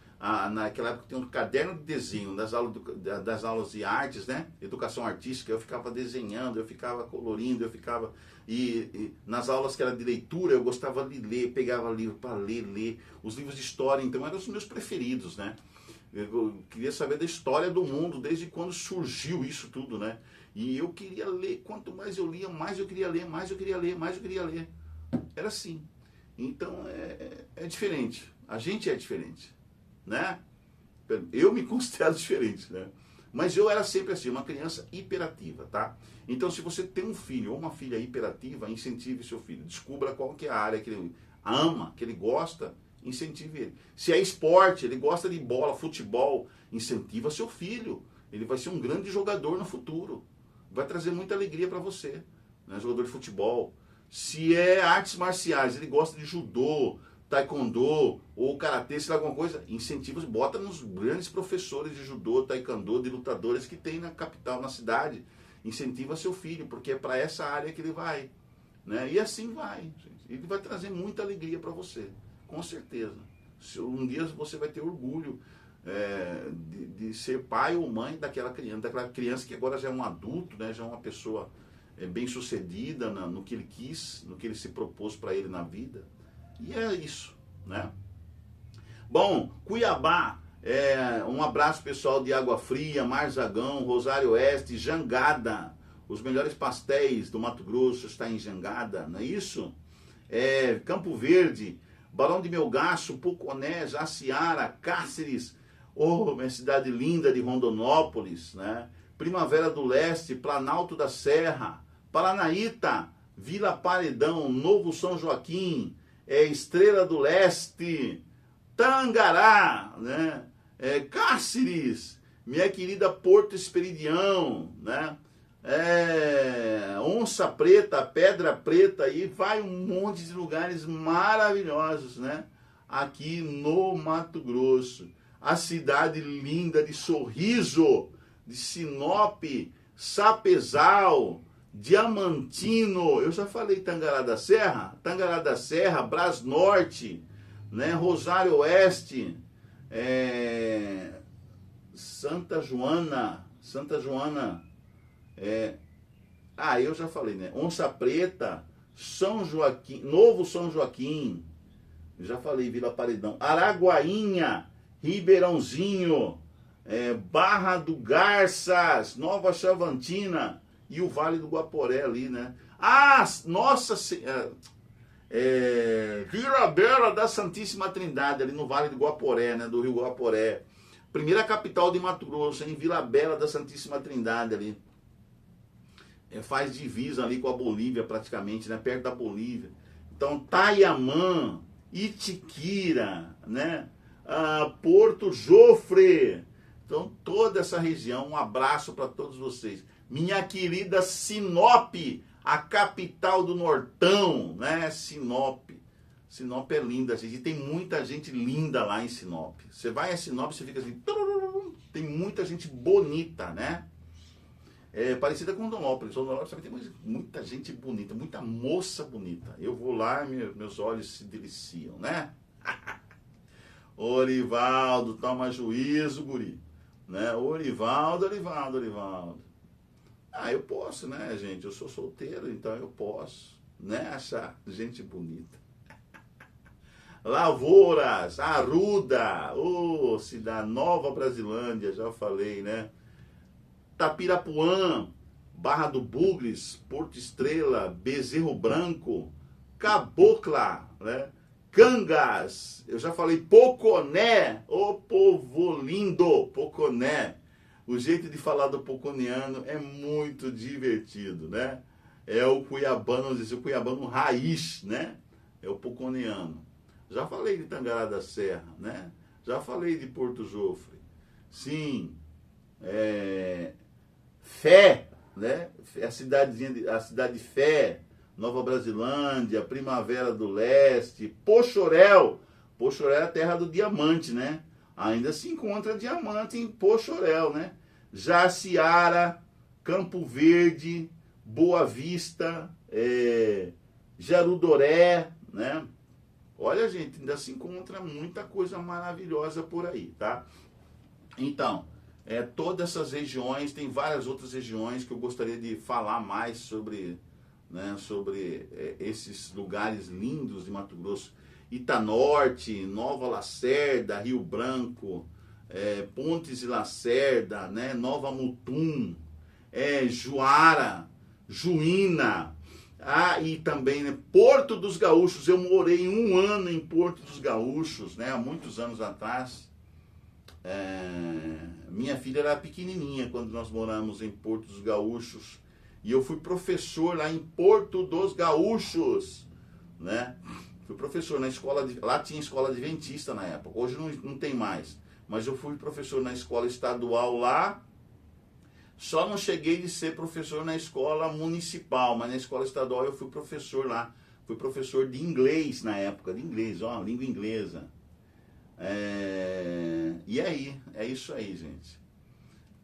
naquela época tinha um caderno de desenho das aulas de artes, né? Educação artística, eu ficava desenhando, eu ficava colorindo, eu ficava... E nas aulas que era de leitura, eu gostava de ler, pegava livro para ler. Os livros de história, então, eram os meus preferidos, né? Eu queria saber da história do mundo, desde quando surgiu isso tudo, né? E eu queria ler, quanto mais eu lia, mais eu queria ler, mais eu queria ler, mais eu queria ler. Era assim. Então, é diferente. A gente é diferente, né? Eu me considero diferente, né? Mas eu era sempre assim, uma criança hiperativa, tá? Então, se você tem um filho ou uma filha hiperativa, incentive seu filho. Descubra qual que é a área que ele ama, que ele gosta, incentive ele. Se é esporte, ele gosta de bola, futebol, incentiva seu filho. Ele vai ser um grande jogador no futuro. Vai trazer muita alegria para você, né? Jogador de futebol. Se é artes marciais, ele gosta de judô, taekwondo ou karatê, se lá alguma coisa, incentiva, bota nos grandes professores de judô, taekwondo, de lutadores que tem na capital, na cidade. Incentiva seu filho, porque é para essa área que ele vai, né? E assim vai, gente. Ele vai trazer muita alegria para você, com certeza. Um dia você vai ter orgulho de ser pai ou mãe daquela criança que agora já é um adulto, né? Já é uma pessoa bem sucedida no que ele quis, no que ele se propôs para ele na vida. E é isso, né? Bom, Cuiabá, um abraço pessoal de Água Fria, Marzagão, Rosário Oeste, Jangada. Os melhores pastéis do Mato Grosso está em Jangada, não é isso? Campo Verde, Barão de Melgaço, Puconé, Jaciara, Cáceres, minha cidade linda de Rondonópolis, né? Primavera do Leste, Planalto da Serra, Paranaíta, Vila Paredão, Novo São Joaquim, Estrela do Leste, Tangará, né? Cáceres, minha querida Porto Esperidião, né? Onça Preta, Pedra Preta, e vai um monte de lugares maravilhosos, né? Aqui no Mato Grosso. A cidade linda de Sorriso, de Sinop, Sapezal, Diamantino, eu já falei Tangará da Serra, Brás Norte, né? Rosário Oeste, Santa Joana, eu já falei, né? Onça Preta, São Joaquim, Novo São Joaquim, já falei Vila Paredão, Araguainha, Ribeirãozinho, Barra do Garças, Nova Chavantina e o Vale do Guaporé ali, né? Vila Bela da Santíssima Trindade, ali no Vale do Guaporé, né? Do Rio Guaporé. Primeira capital de Mato Grosso, em Vila Bela da Santíssima Trindade ali. Faz divisa ali com a Bolívia praticamente, né? Perto da Bolívia. Então, Taiamã, Itiquira, né? Porto Jofre. Então, toda essa região, um abraço para todos vocês. Minha querida Sinop, a capital do Nortão, né? Sinop. Sinop é linda, gente. E tem muita gente linda lá em Sinop. Você vai a Sinop, você fica assim... Tem muita gente bonita, né? Parecida com Rondonópolis. Rondonópolis também tem muita gente bonita, muita moça bonita. Eu vou lá e meus olhos se deliciam, né? Orivaldo, toma juízo, guri. Né? Orivaldo. Eu posso, né, gente? Eu sou solteiro, então eu posso, né, achar gente bonita. Lavouras, Arruda, cidade Nova Brasilândia, já falei, né? Tapirapuã, Barra do Bugres, Porto Estrela, Bezerro Branco, Cabocla, né? Cangas, eu já falei Poconé, ô povo lindo, Poconé. O jeito de falar do poconiano é muito divertido, né? É o cuiabano, vamos dizer, o cuiabano raiz, né? É o poconiano. Já falei de Tangará da Serra, né? Já falei de Porto Jofre. Sim, Fé, né? A cidade de Fé, Nova Brasilândia, Primavera do Leste, Poxoréu. Poxoréu é a terra do diamante, né? Ainda se encontra diamante em Poxoréu, né? Jaciara, Campo Verde, Boa Vista, Jarudoré, né? Olha, gente, ainda se encontra muita coisa maravilhosa por aí, tá? Então, todas essas regiões, tem várias outras regiões que eu gostaria de falar mais sobre, né, sobre esses lugares lindos de Mato Grosso. Itanorte, Nova Lacerda, Rio Branco, Pontes e Lacerda, né, Nova Mutum, Juara, Juína, e também, né, Porto dos Gaúchos. Eu morei 1 ano em Porto dos Gaúchos, né, há muitos anos atrás. Minha filha era pequenininha quando nós moramos em Porto dos Gaúchos. E eu fui professor lá em Porto dos Gaúchos, né? Fui professor na escola, lá tinha escola adventista na época, hoje não tem mais. Mas eu fui professor na escola estadual lá, só não cheguei de ser professor na escola municipal, mas na escola estadual eu fui professor lá. Fui professor de inglês na época, de inglês, língua inglesa. E aí, é isso aí, gente.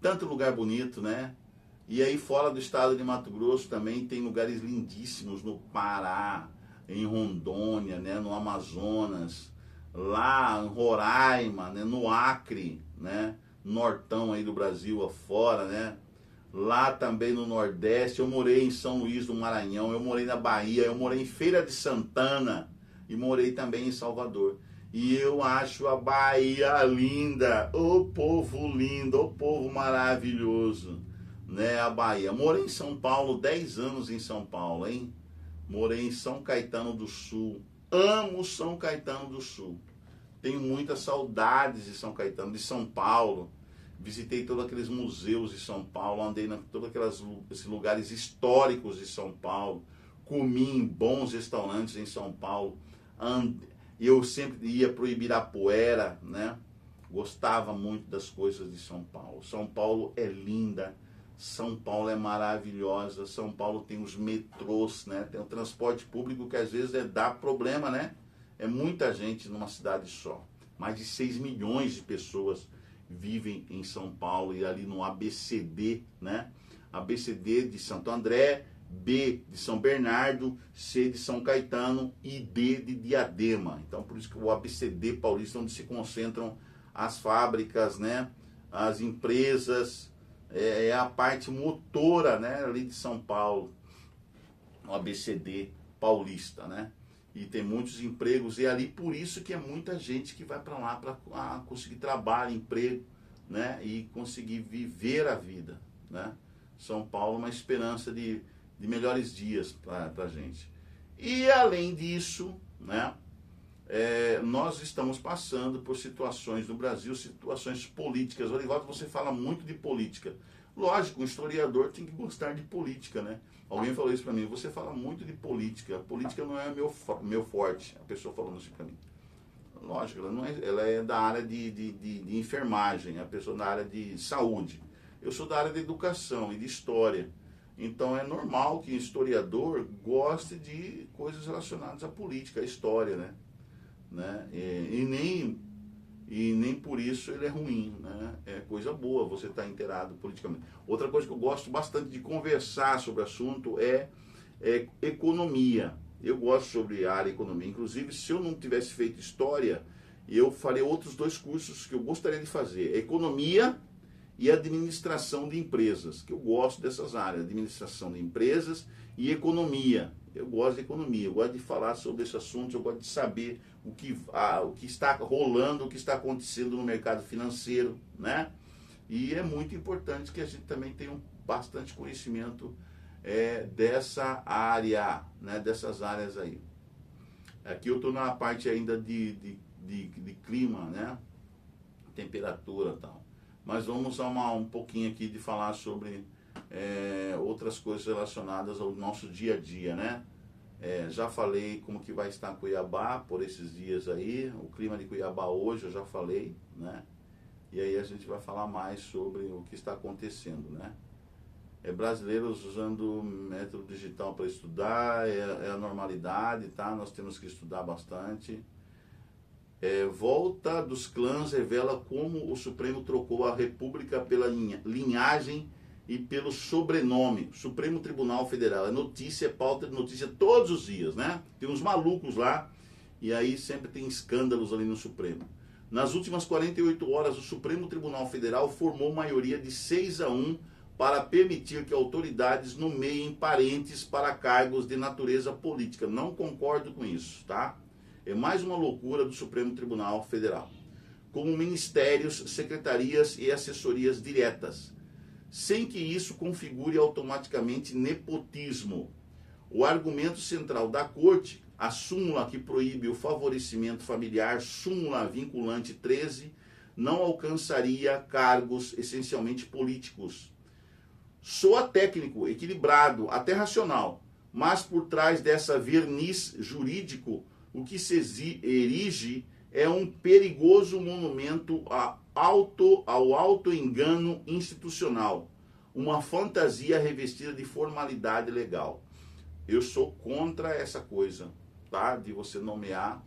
Tanto lugar bonito, né? E aí fora do estado de Mato Grosso também tem lugares lindíssimos no Pará, em Rondônia, né? No Amazonas, lá em Roraima, né? No Acre, né? Nortão aí do Brasil afora, né? Lá também no Nordeste. Eu morei em São Luís do Maranhão, eu morei na Bahia, eu morei em Feira de Santana e morei também em Salvador. E eu acho a Bahia linda, o povo lindo, o povo maravilhoso, né? A Bahia. Morei em São Paulo, 10 anos em São Paulo, hein? Morei em São Caetano do Sul. Amo São Caetano do Sul. Tenho muitas saudades de São Caetano, de São Paulo. Visitei todos aqueles museus de São Paulo, andei em todos esses lugares históricos de São Paulo. Comi em bons restaurantes em São Paulo. Eu sempre ia para o Ibirapuera, né? Gostava muito das coisas de São Paulo. São Paulo é linda, São Paulo é maravilhosa, São Paulo tem os metrôs, né? Tem o transporte público que às vezes dá problema, né? É muita gente numa cidade só. Mais de 6 milhões de pessoas vivem em São Paulo e ali no ABCD, né? ABCD de Santo André, B de São Bernardo, C de São Caetano e D de Diadema. Então, por isso que o ABCD paulista, onde se concentram as fábricas, né? As empresas, é a parte motora, né? Ali de São Paulo, o ABCD paulista, né? E tem muitos empregos, e ali por isso que é muita gente que vai para lá para conseguir trabalho, emprego, né, e conseguir viver a vida, né? São Paulo é uma esperança de melhores dias para a gente. E além disso, né, nós estamos passando por situações no Brasil, situações políticas. Orivaldo, você fala muito de política. Lógico, um historiador tem que gostar de política, né? Alguém falou isso para mim, você fala muito de política, a política não é meu forte, a pessoa falando isso para mim. Lógico, ela é da área de enfermagem, a pessoa da área de saúde. Eu sou da área de educação e de história. Então é normal que um historiador goste de coisas relacionadas à política, à história, né? E nem por isso ele é ruim, né? É coisa boa você estar inteirado politicamente. Outra coisa que eu gosto bastante de conversar sobre o assunto é economia. Eu gosto sobre a área economia. Inclusive, se eu não tivesse feito história, eu faria outros 2 cursos que eu gostaria de fazer. Economia e administração de empresas, que eu gosto dessas áreas, administração de empresas e economia. Eu gosto de economia, eu gosto de falar sobre esse assunto, eu gosto de saber o que está rolando, o que está acontecendo no mercado financeiro, né? E é muito importante que a gente também tenha bastante conhecimento dessa área, né? Dessas áreas aí. Aqui eu estou na parte ainda de clima, né? Temperatura e tal. Mas vamos amar um pouquinho aqui de falar sobre outras coisas relacionadas ao nosso dia a dia, né? Já falei como que vai estar Cuiabá por esses dias aí, o clima de Cuiabá hoje eu já falei, né? E aí a gente vai falar mais sobre o que está acontecendo, né? Brasileiros usando método digital para estudar, é a normalidade, tá? Nós temos que estudar bastante. Volta dos clãs revela como o Supremo trocou a República pela linhagem e pelo sobrenome. Supremo Tribunal Federal. É notícia, é pauta de notícia todos os dias, né? Tem uns malucos lá e aí sempre tem escândalos ali no Supremo. Nas últimas 48 horas, o Supremo Tribunal Federal formou maioria de 6-1 para permitir que autoridades nomeiem parentes para cargos de natureza política. Não concordo com isso, tá? É mais uma loucura do Supremo Tribunal Federal. Como ministérios, secretarias e assessorias diretas, sem que isso configure automaticamente nepotismo. O argumento central da Corte, a súmula que proíbe o favorecimento familiar, súmula vinculante 13, não alcançaria cargos essencialmente políticos. Soa técnico, equilibrado, até racional, mas por trás dessa verniz jurídico, o que se erige é um perigoso monumento ao auto-engano institucional, uma fantasia revestida de formalidade legal. Eu sou contra essa coisa, tá? De você nomear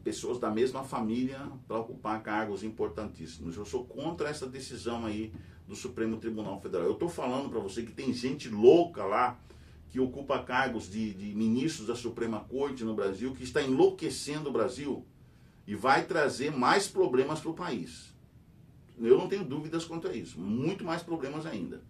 pessoas da mesma família para ocupar cargos importantíssimos. Eu sou contra essa decisão aí do Supremo Tribunal Federal. Eu estou falando para você que tem gente louca lá, que ocupa cargos de ministros da Suprema Corte no Brasil, que está enlouquecendo o Brasil e vai trazer mais problemas para o país. Eu não tenho dúvidas quanto a isso, muito mais problemas ainda.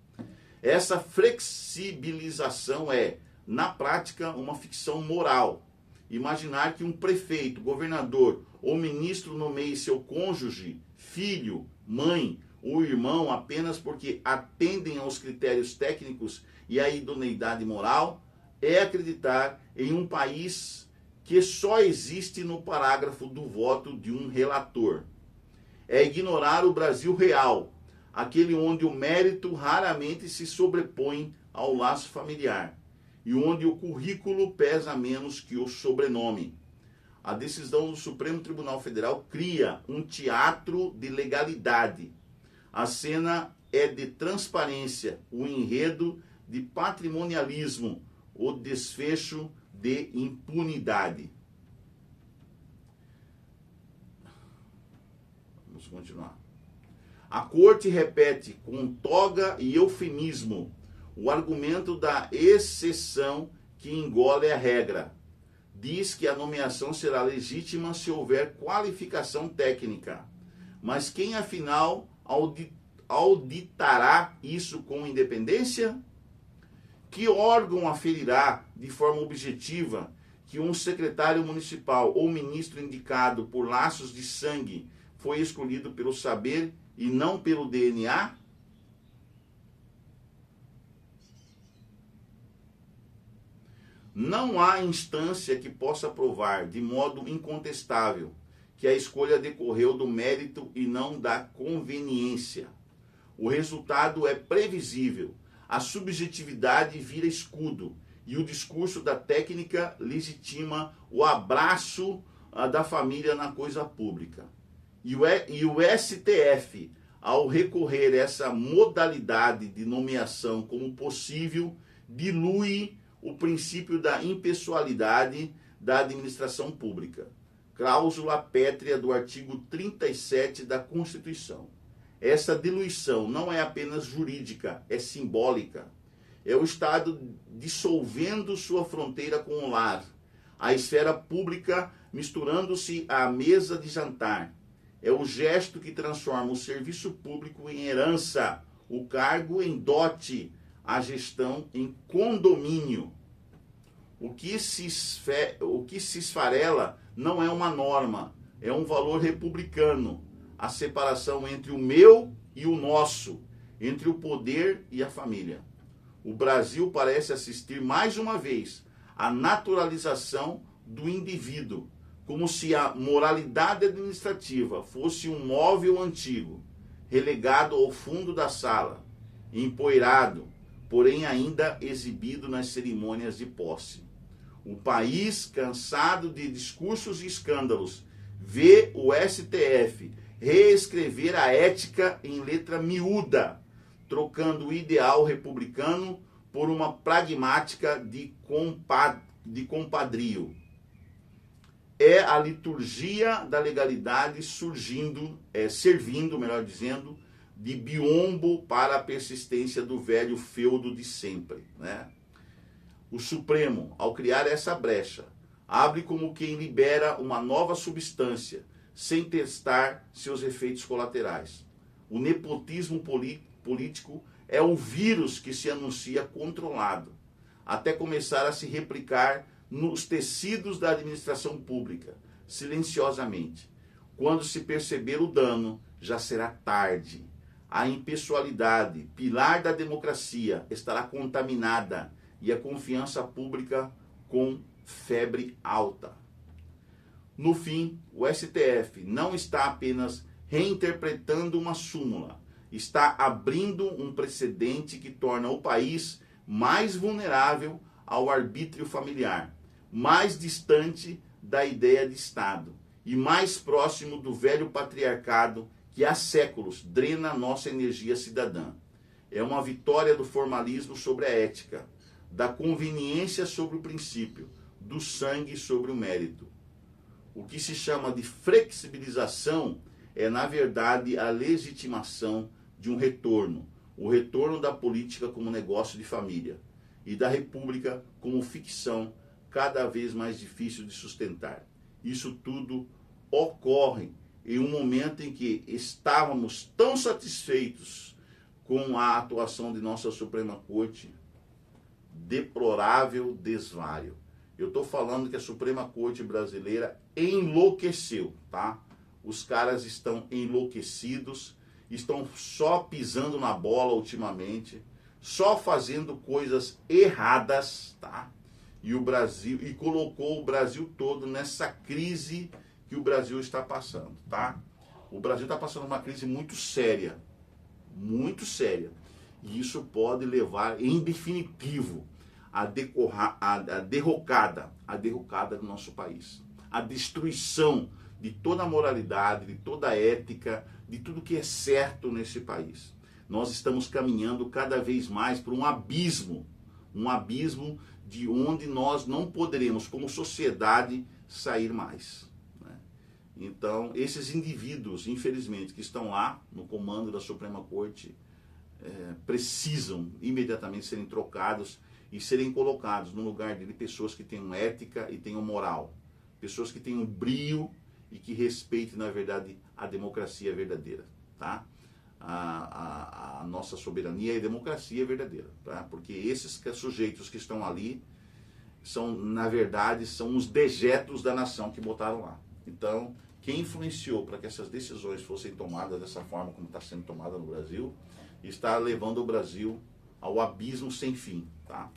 Essa flexibilização é, na prática, uma ficção moral. Imaginar que um prefeito, governador ou ministro nomeie seu cônjuge, filho, mãe ou irmão apenas porque atendem aos critérios técnicos e à idoneidade moral é acreditar em um país que só existe no parágrafo do voto de um relator. É ignorar o Brasil real, aquele onde o mérito raramente se sobrepõe ao laço familiar e onde o currículo pesa menos que o sobrenome. A decisão do Supremo Tribunal Federal cria um teatro de legalidade. A cena é de transparência, o enredo de patrimonialismo, o desfecho de impunidade. Vamos continuar. A Corte repete com toga e eufemismo o argumento da exceção que engole a regra. Diz que a nomeação será legítima se houver qualificação técnica. Mas quem, afinal, auditará isso com independência? Que órgão aferirá de forma objetiva que um secretário municipal ou ministro indicado por laços de sangue foi escolhido pelo saber e não pelo DNA? Não há instância que possa provar de modo incontestável que a escolha decorreu do mérito e não da conveniência. O resultado é previsível, a subjetividade vira escudo e o discurso da técnica legitima o abraço da família na coisa pública. E o STF, ao recorrer a essa modalidade de nomeação como possível, dilui o princípio da impessoalidade da administração pública. Cláusula pétrea do artigo 37 da Constituição. Essa diluição não é apenas jurídica, é simbólica. É o Estado dissolvendo sua fronteira com o lar, a esfera pública misturando-se à mesa de jantar. É o gesto que transforma o serviço público em herança, o cargo em dote, a gestão em condomínio. O que se esfarela não é uma norma, é um valor republicano, a separação entre o meu e o nosso, entre o poder e a família. O Brasil parece assistir mais uma vez à naturalização do indivíduo, como se a moralidade administrativa fosse um móvel antigo, relegado ao fundo da sala, empoeirado, porém ainda exibido nas cerimônias de posse. O país, cansado de discursos e escândalos, vê o STF reescrever a ética em letra miúda, trocando o ideal republicano por uma pragmática de compadrio. É a liturgia da legalidade servindo, de biombo para a persistência do velho feudo de sempre, né? O Supremo, ao criar essa brecha, abre como quem libera uma nova substância, sem testar seus efeitos colaterais. O nepotismo político é o vírus que se anuncia controlado, até começar a se replicar nos tecidos da administração pública, silenciosamente. Quando se perceber o dano, já será tarde. A impessoalidade, pilar da democracia, estará contaminada e a confiança pública com febre alta. No fim, o STF não está apenas reinterpretando uma súmula, está abrindo um precedente que torna o país mais vulnerável ao arbítrio familiar, mais distante da ideia de Estado e mais próximo do velho patriarcado que há séculos drena nossa energia cidadã. É uma vitória do formalismo sobre a ética, da conveniência sobre o princípio, do sangue sobre o mérito. O que se chama de flexibilização é, na verdade, a legitimação de um retorno, o retorno da política como negócio de família e da república como ficção cada vez mais difícil de sustentar. Isso tudo ocorre em um momento em que estávamos tão satisfeitos com a atuação de nossa Suprema Corte, deplorável desvario. Eu estou falando que a Suprema Corte brasileira enlouqueceu, tá? Os caras estão enlouquecidos, estão só pisando na bola ultimamente, só fazendo coisas erradas, tá? E o Brasil, e colocou o Brasil todo nessa crise que o Brasil está passando, tá? O Brasil está passando uma crise muito séria, e isso pode levar, em definitivo, a derrocada do nosso país, a destruição de toda a moralidade, de toda a ética, de tudo que é certo nesse país. Nós estamos caminhando cada vez mais para um abismo de onde nós não poderemos, como sociedade, sair mais, né? Então, esses indivíduos, infelizmente, que estão lá no comando da Suprema Corte, precisam imediatamente serem trocados e serem colocados no lugar de pessoas que tenham ética e tenham moral, pessoas que tenham brio e que respeitem, na verdade, a democracia verdadeira, tá? A nossa soberania e democracia verdadeira, tá? Porque esses sujeitos que estão ali são, na verdade, são os dejetos da nação que botaram lá. Então, quem influenciou para que essas decisões fossem tomadas dessa forma como está sendo tomada no Brasil, está levando o Brasil ao abismo sem fim, tá?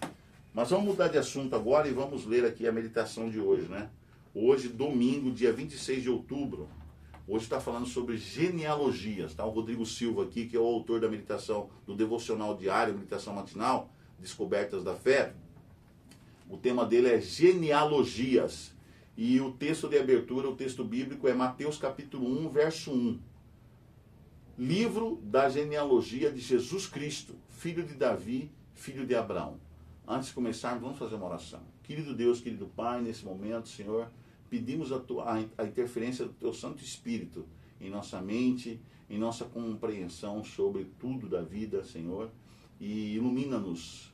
Mas vamos mudar de assunto agora e vamos ler aqui a meditação de hoje, né? Hoje, domingo, dia 26 de outubro, hoje está falando sobre genealogias, tá? O Rodrigo Silva aqui, que é o autor da meditação do devocional diário, meditação matinal, Descobertas da Fé. O tema dele é genealogias. E o texto de abertura, o texto bíblico é Mateus capítulo 1, verso 1. Livro da genealogia de Jesus Cristo, filho de Davi, filho de Abraão. Antes de começarmos, vamos fazer uma oração. Querido Deus, querido Pai, nesse momento, Senhor, pedimos a interferência do Teu Santo Espírito em nossa mente, em nossa compreensão sobre tudo da vida, Senhor, e ilumina-nos,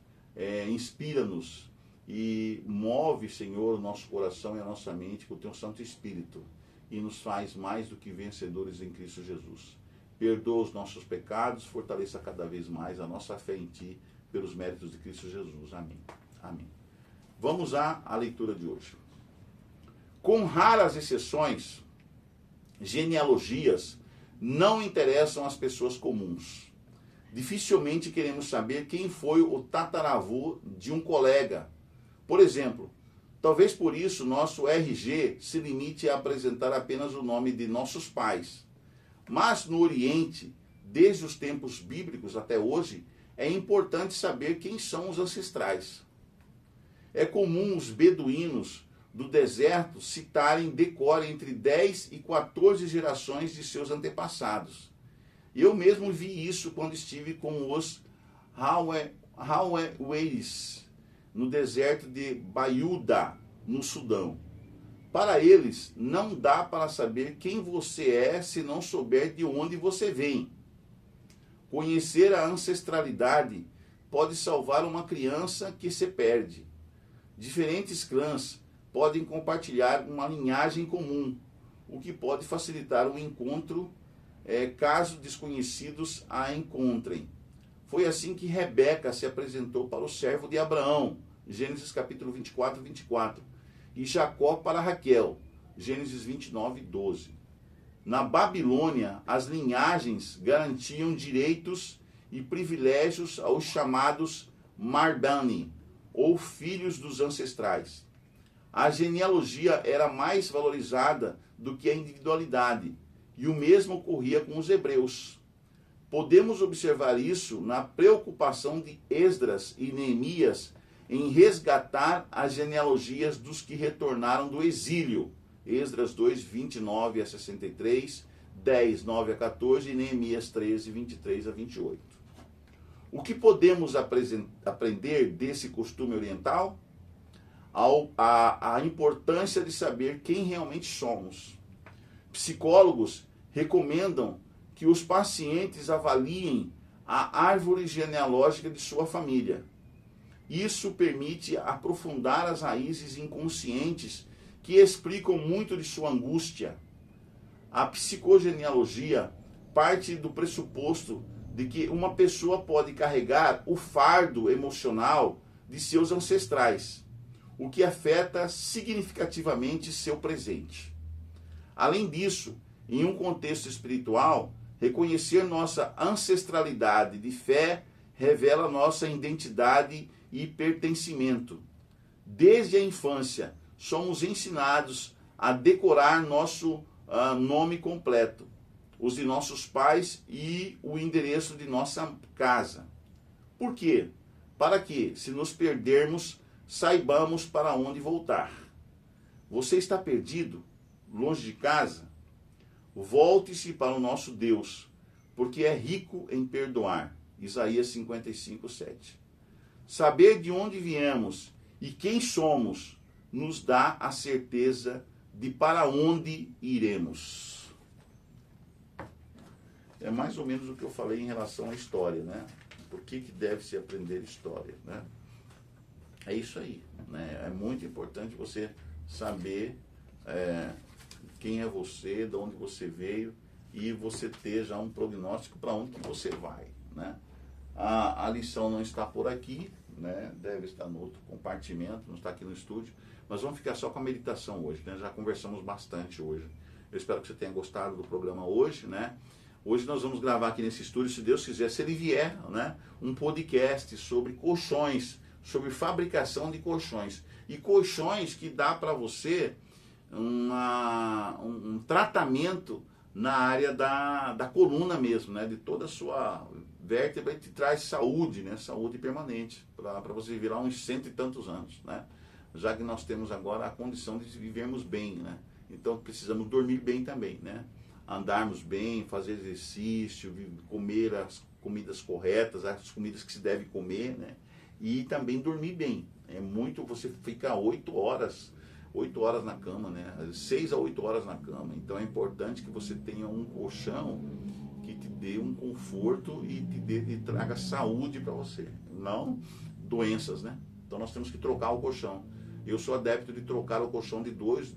inspira-nos, e move, Senhor, o nosso coração e a nossa mente com o Teu Santo Espírito e nos faz mais do que vencedores em Cristo Jesus. Perdoa os nossos pecados, fortaleça cada vez mais a nossa fé em Ti, pelos méritos de Cristo Jesus. Amém. Amém. Vamos à leitura de hoje. Com raras exceções, genealogias não interessam às pessoas comuns. Dificilmente queremos saber quem foi o tataravô de um colega. Por exemplo, talvez por isso nosso RG se limite a apresentar apenas o nome de nossos pais. Mas no Oriente, desde os tempos bíblicos até hoje, é importante saber quem são os ancestrais. É comum os beduínos do deserto citarem de cor entre 10 e 14 gerações de seus antepassados. Eu mesmo vi isso quando estive com os Hawaiis, no deserto de Baiuda, no Sudão. Para eles, não dá para saber quem você é se não souber de onde você vem. Conhecer a ancestralidade pode salvar uma criança que se perde. Diferentes clãs podem compartilhar uma linhagem comum, o que pode facilitar o encontro caso desconhecidos a encontrem. Foi assim que Rebeca se apresentou para o servo de Abraão, Gênesis capítulo 24, 24, e Jacó para Raquel, Gênesis 29, 12. Na Babilônia, as linhagens garantiam direitos e privilégios aos chamados Mardani, ou filhos dos ancestrais. A genealogia era mais valorizada do que a individualidade, e o mesmo ocorria com os hebreus. Podemos observar isso na preocupação de Esdras e Neemias em resgatar as genealogias dos que retornaram do exílio. Esdras 2, 29 a 63, 10, 9 a 14 e Neemias 13, 23 a 28. O que podemos aprender desse costume oriental? A importância de saber quem realmente somos. Psicólogos recomendam que os pacientes avaliem a árvore genealógica de sua família. Isso permite aprofundar as raízes inconscientes que explicam muito de sua angústia. A psicogenealogia parte do pressuposto de que uma pessoa pode carregar o fardo emocional de seus ancestrais, o que afeta significativamente seu presente. Além disso, em um contexto espiritual, reconhecer nossa ancestralidade de fé revela nossa identidade e pertencimento. Desde a infância, somos ensinados a decorar nosso nome completo, os de nossos pais e o endereço de nossa casa. Por quê? Para que, se nos perdermos, saibamos para onde voltar. Você está perdido, longe de casa? Volte-se para o nosso Deus, porque é rico em perdoar. Isaías 55, 7. Saber de onde viemos e quem somos nos dá a certeza de para onde iremos. É mais ou menos o que eu falei em relação à história, né? Por que deve-se aprender história, né? É isso aí, né? É muito importante você saber quem é você, de onde você veio, e você ter já um prognóstico para onde que você vai, né? A lição não está por aqui, né? Deve estar no outro compartimento, não está aqui no estúdio, mas vamos ficar só com a meditação hoje, né? Já conversamos bastante hoje. Eu espero que você tenha gostado do programa hoje, né? Hoje nós vamos gravar aqui nesse estúdio, se Deus quiser, se ele vier, né? Um podcast sobre colchões, sobre fabricação de colchões. E colchões que dá para você um tratamento na área da coluna mesmo, né? De toda a sua vértebra, e te traz saúde, né? Saúde permanente, para você viver lá uns 100 e tantos anos, né? Já que nós temos agora a condição de vivermos bem, né? Então precisamos dormir bem também, né? Andarmos bem, fazer exercício, comer as comidas corretas, as comidas que se deve comer, né? E também dormir bem. É muito, você fica 8 horas na cama, né? 6 a 8 horas na cama. Então é importante que você tenha um colchão que te dê um conforto e e traga saúde para você, não doenças, né? Então nós temos que trocar o colchão. Eu sou adepto de trocar o colchão de 2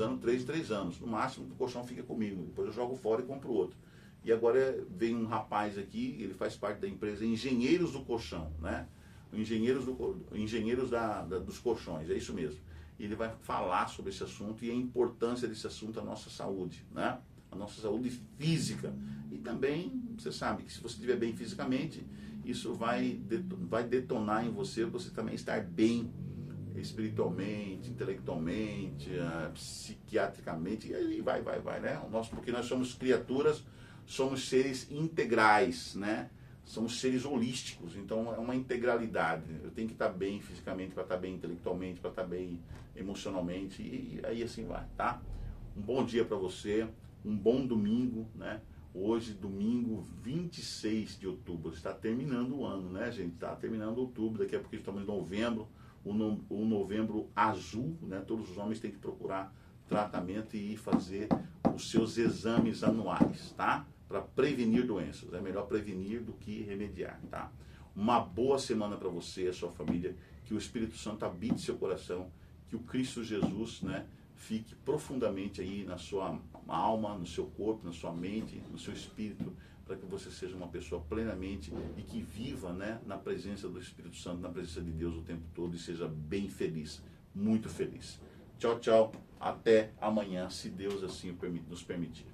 anos, 3 anos. No máximo o colchão fica comigo. Depois eu jogo fora e compro outro. E agora vem um rapaz aqui, ele faz parte da empresa Engenheiros do Colchão, né? Engenheiros dos colchões, é isso mesmo. Ele vai falar sobre esse assunto e a importância desse assunto à nossa saúde, né? A nossa saúde física. E também, você sabe que se você estiver bem fisicamente, isso vai detonar em você também estar bem espiritualmente, intelectualmente, psiquiatricamente, e aí vai, né? Porque nós somos criaturas, somos seres integrais, né? Somos seres holísticos, então é uma integralidade. Eu tenho que estar bem fisicamente para estar bem intelectualmente, para estar bem emocionalmente, e aí assim vai, tá? Um bom dia para você, um bom domingo, né? Hoje, domingo 26 de outubro, está terminando o ano, né, gente? Está terminando outubro, daqui a pouco estamos em novembro, o novembro azul, né? Todos os homens têm que procurar tratamento e ir fazer os seus exames anuais, tá? Para prevenir doenças. É melhor prevenir do que remediar, tá? Uma boa semana para você e a sua família, que o Espírito Santo habite seu coração, que o Cristo Jesus, né, fique profundamente aí na sua alma, no seu corpo, na sua mente, no seu espírito, para que você seja uma pessoa plenamente e que viva, né, na presença do Espírito Santo, na presença de Deus o tempo todo, e seja bem feliz, muito feliz. Tchau, tchau, até amanhã, se Deus assim nos permitir.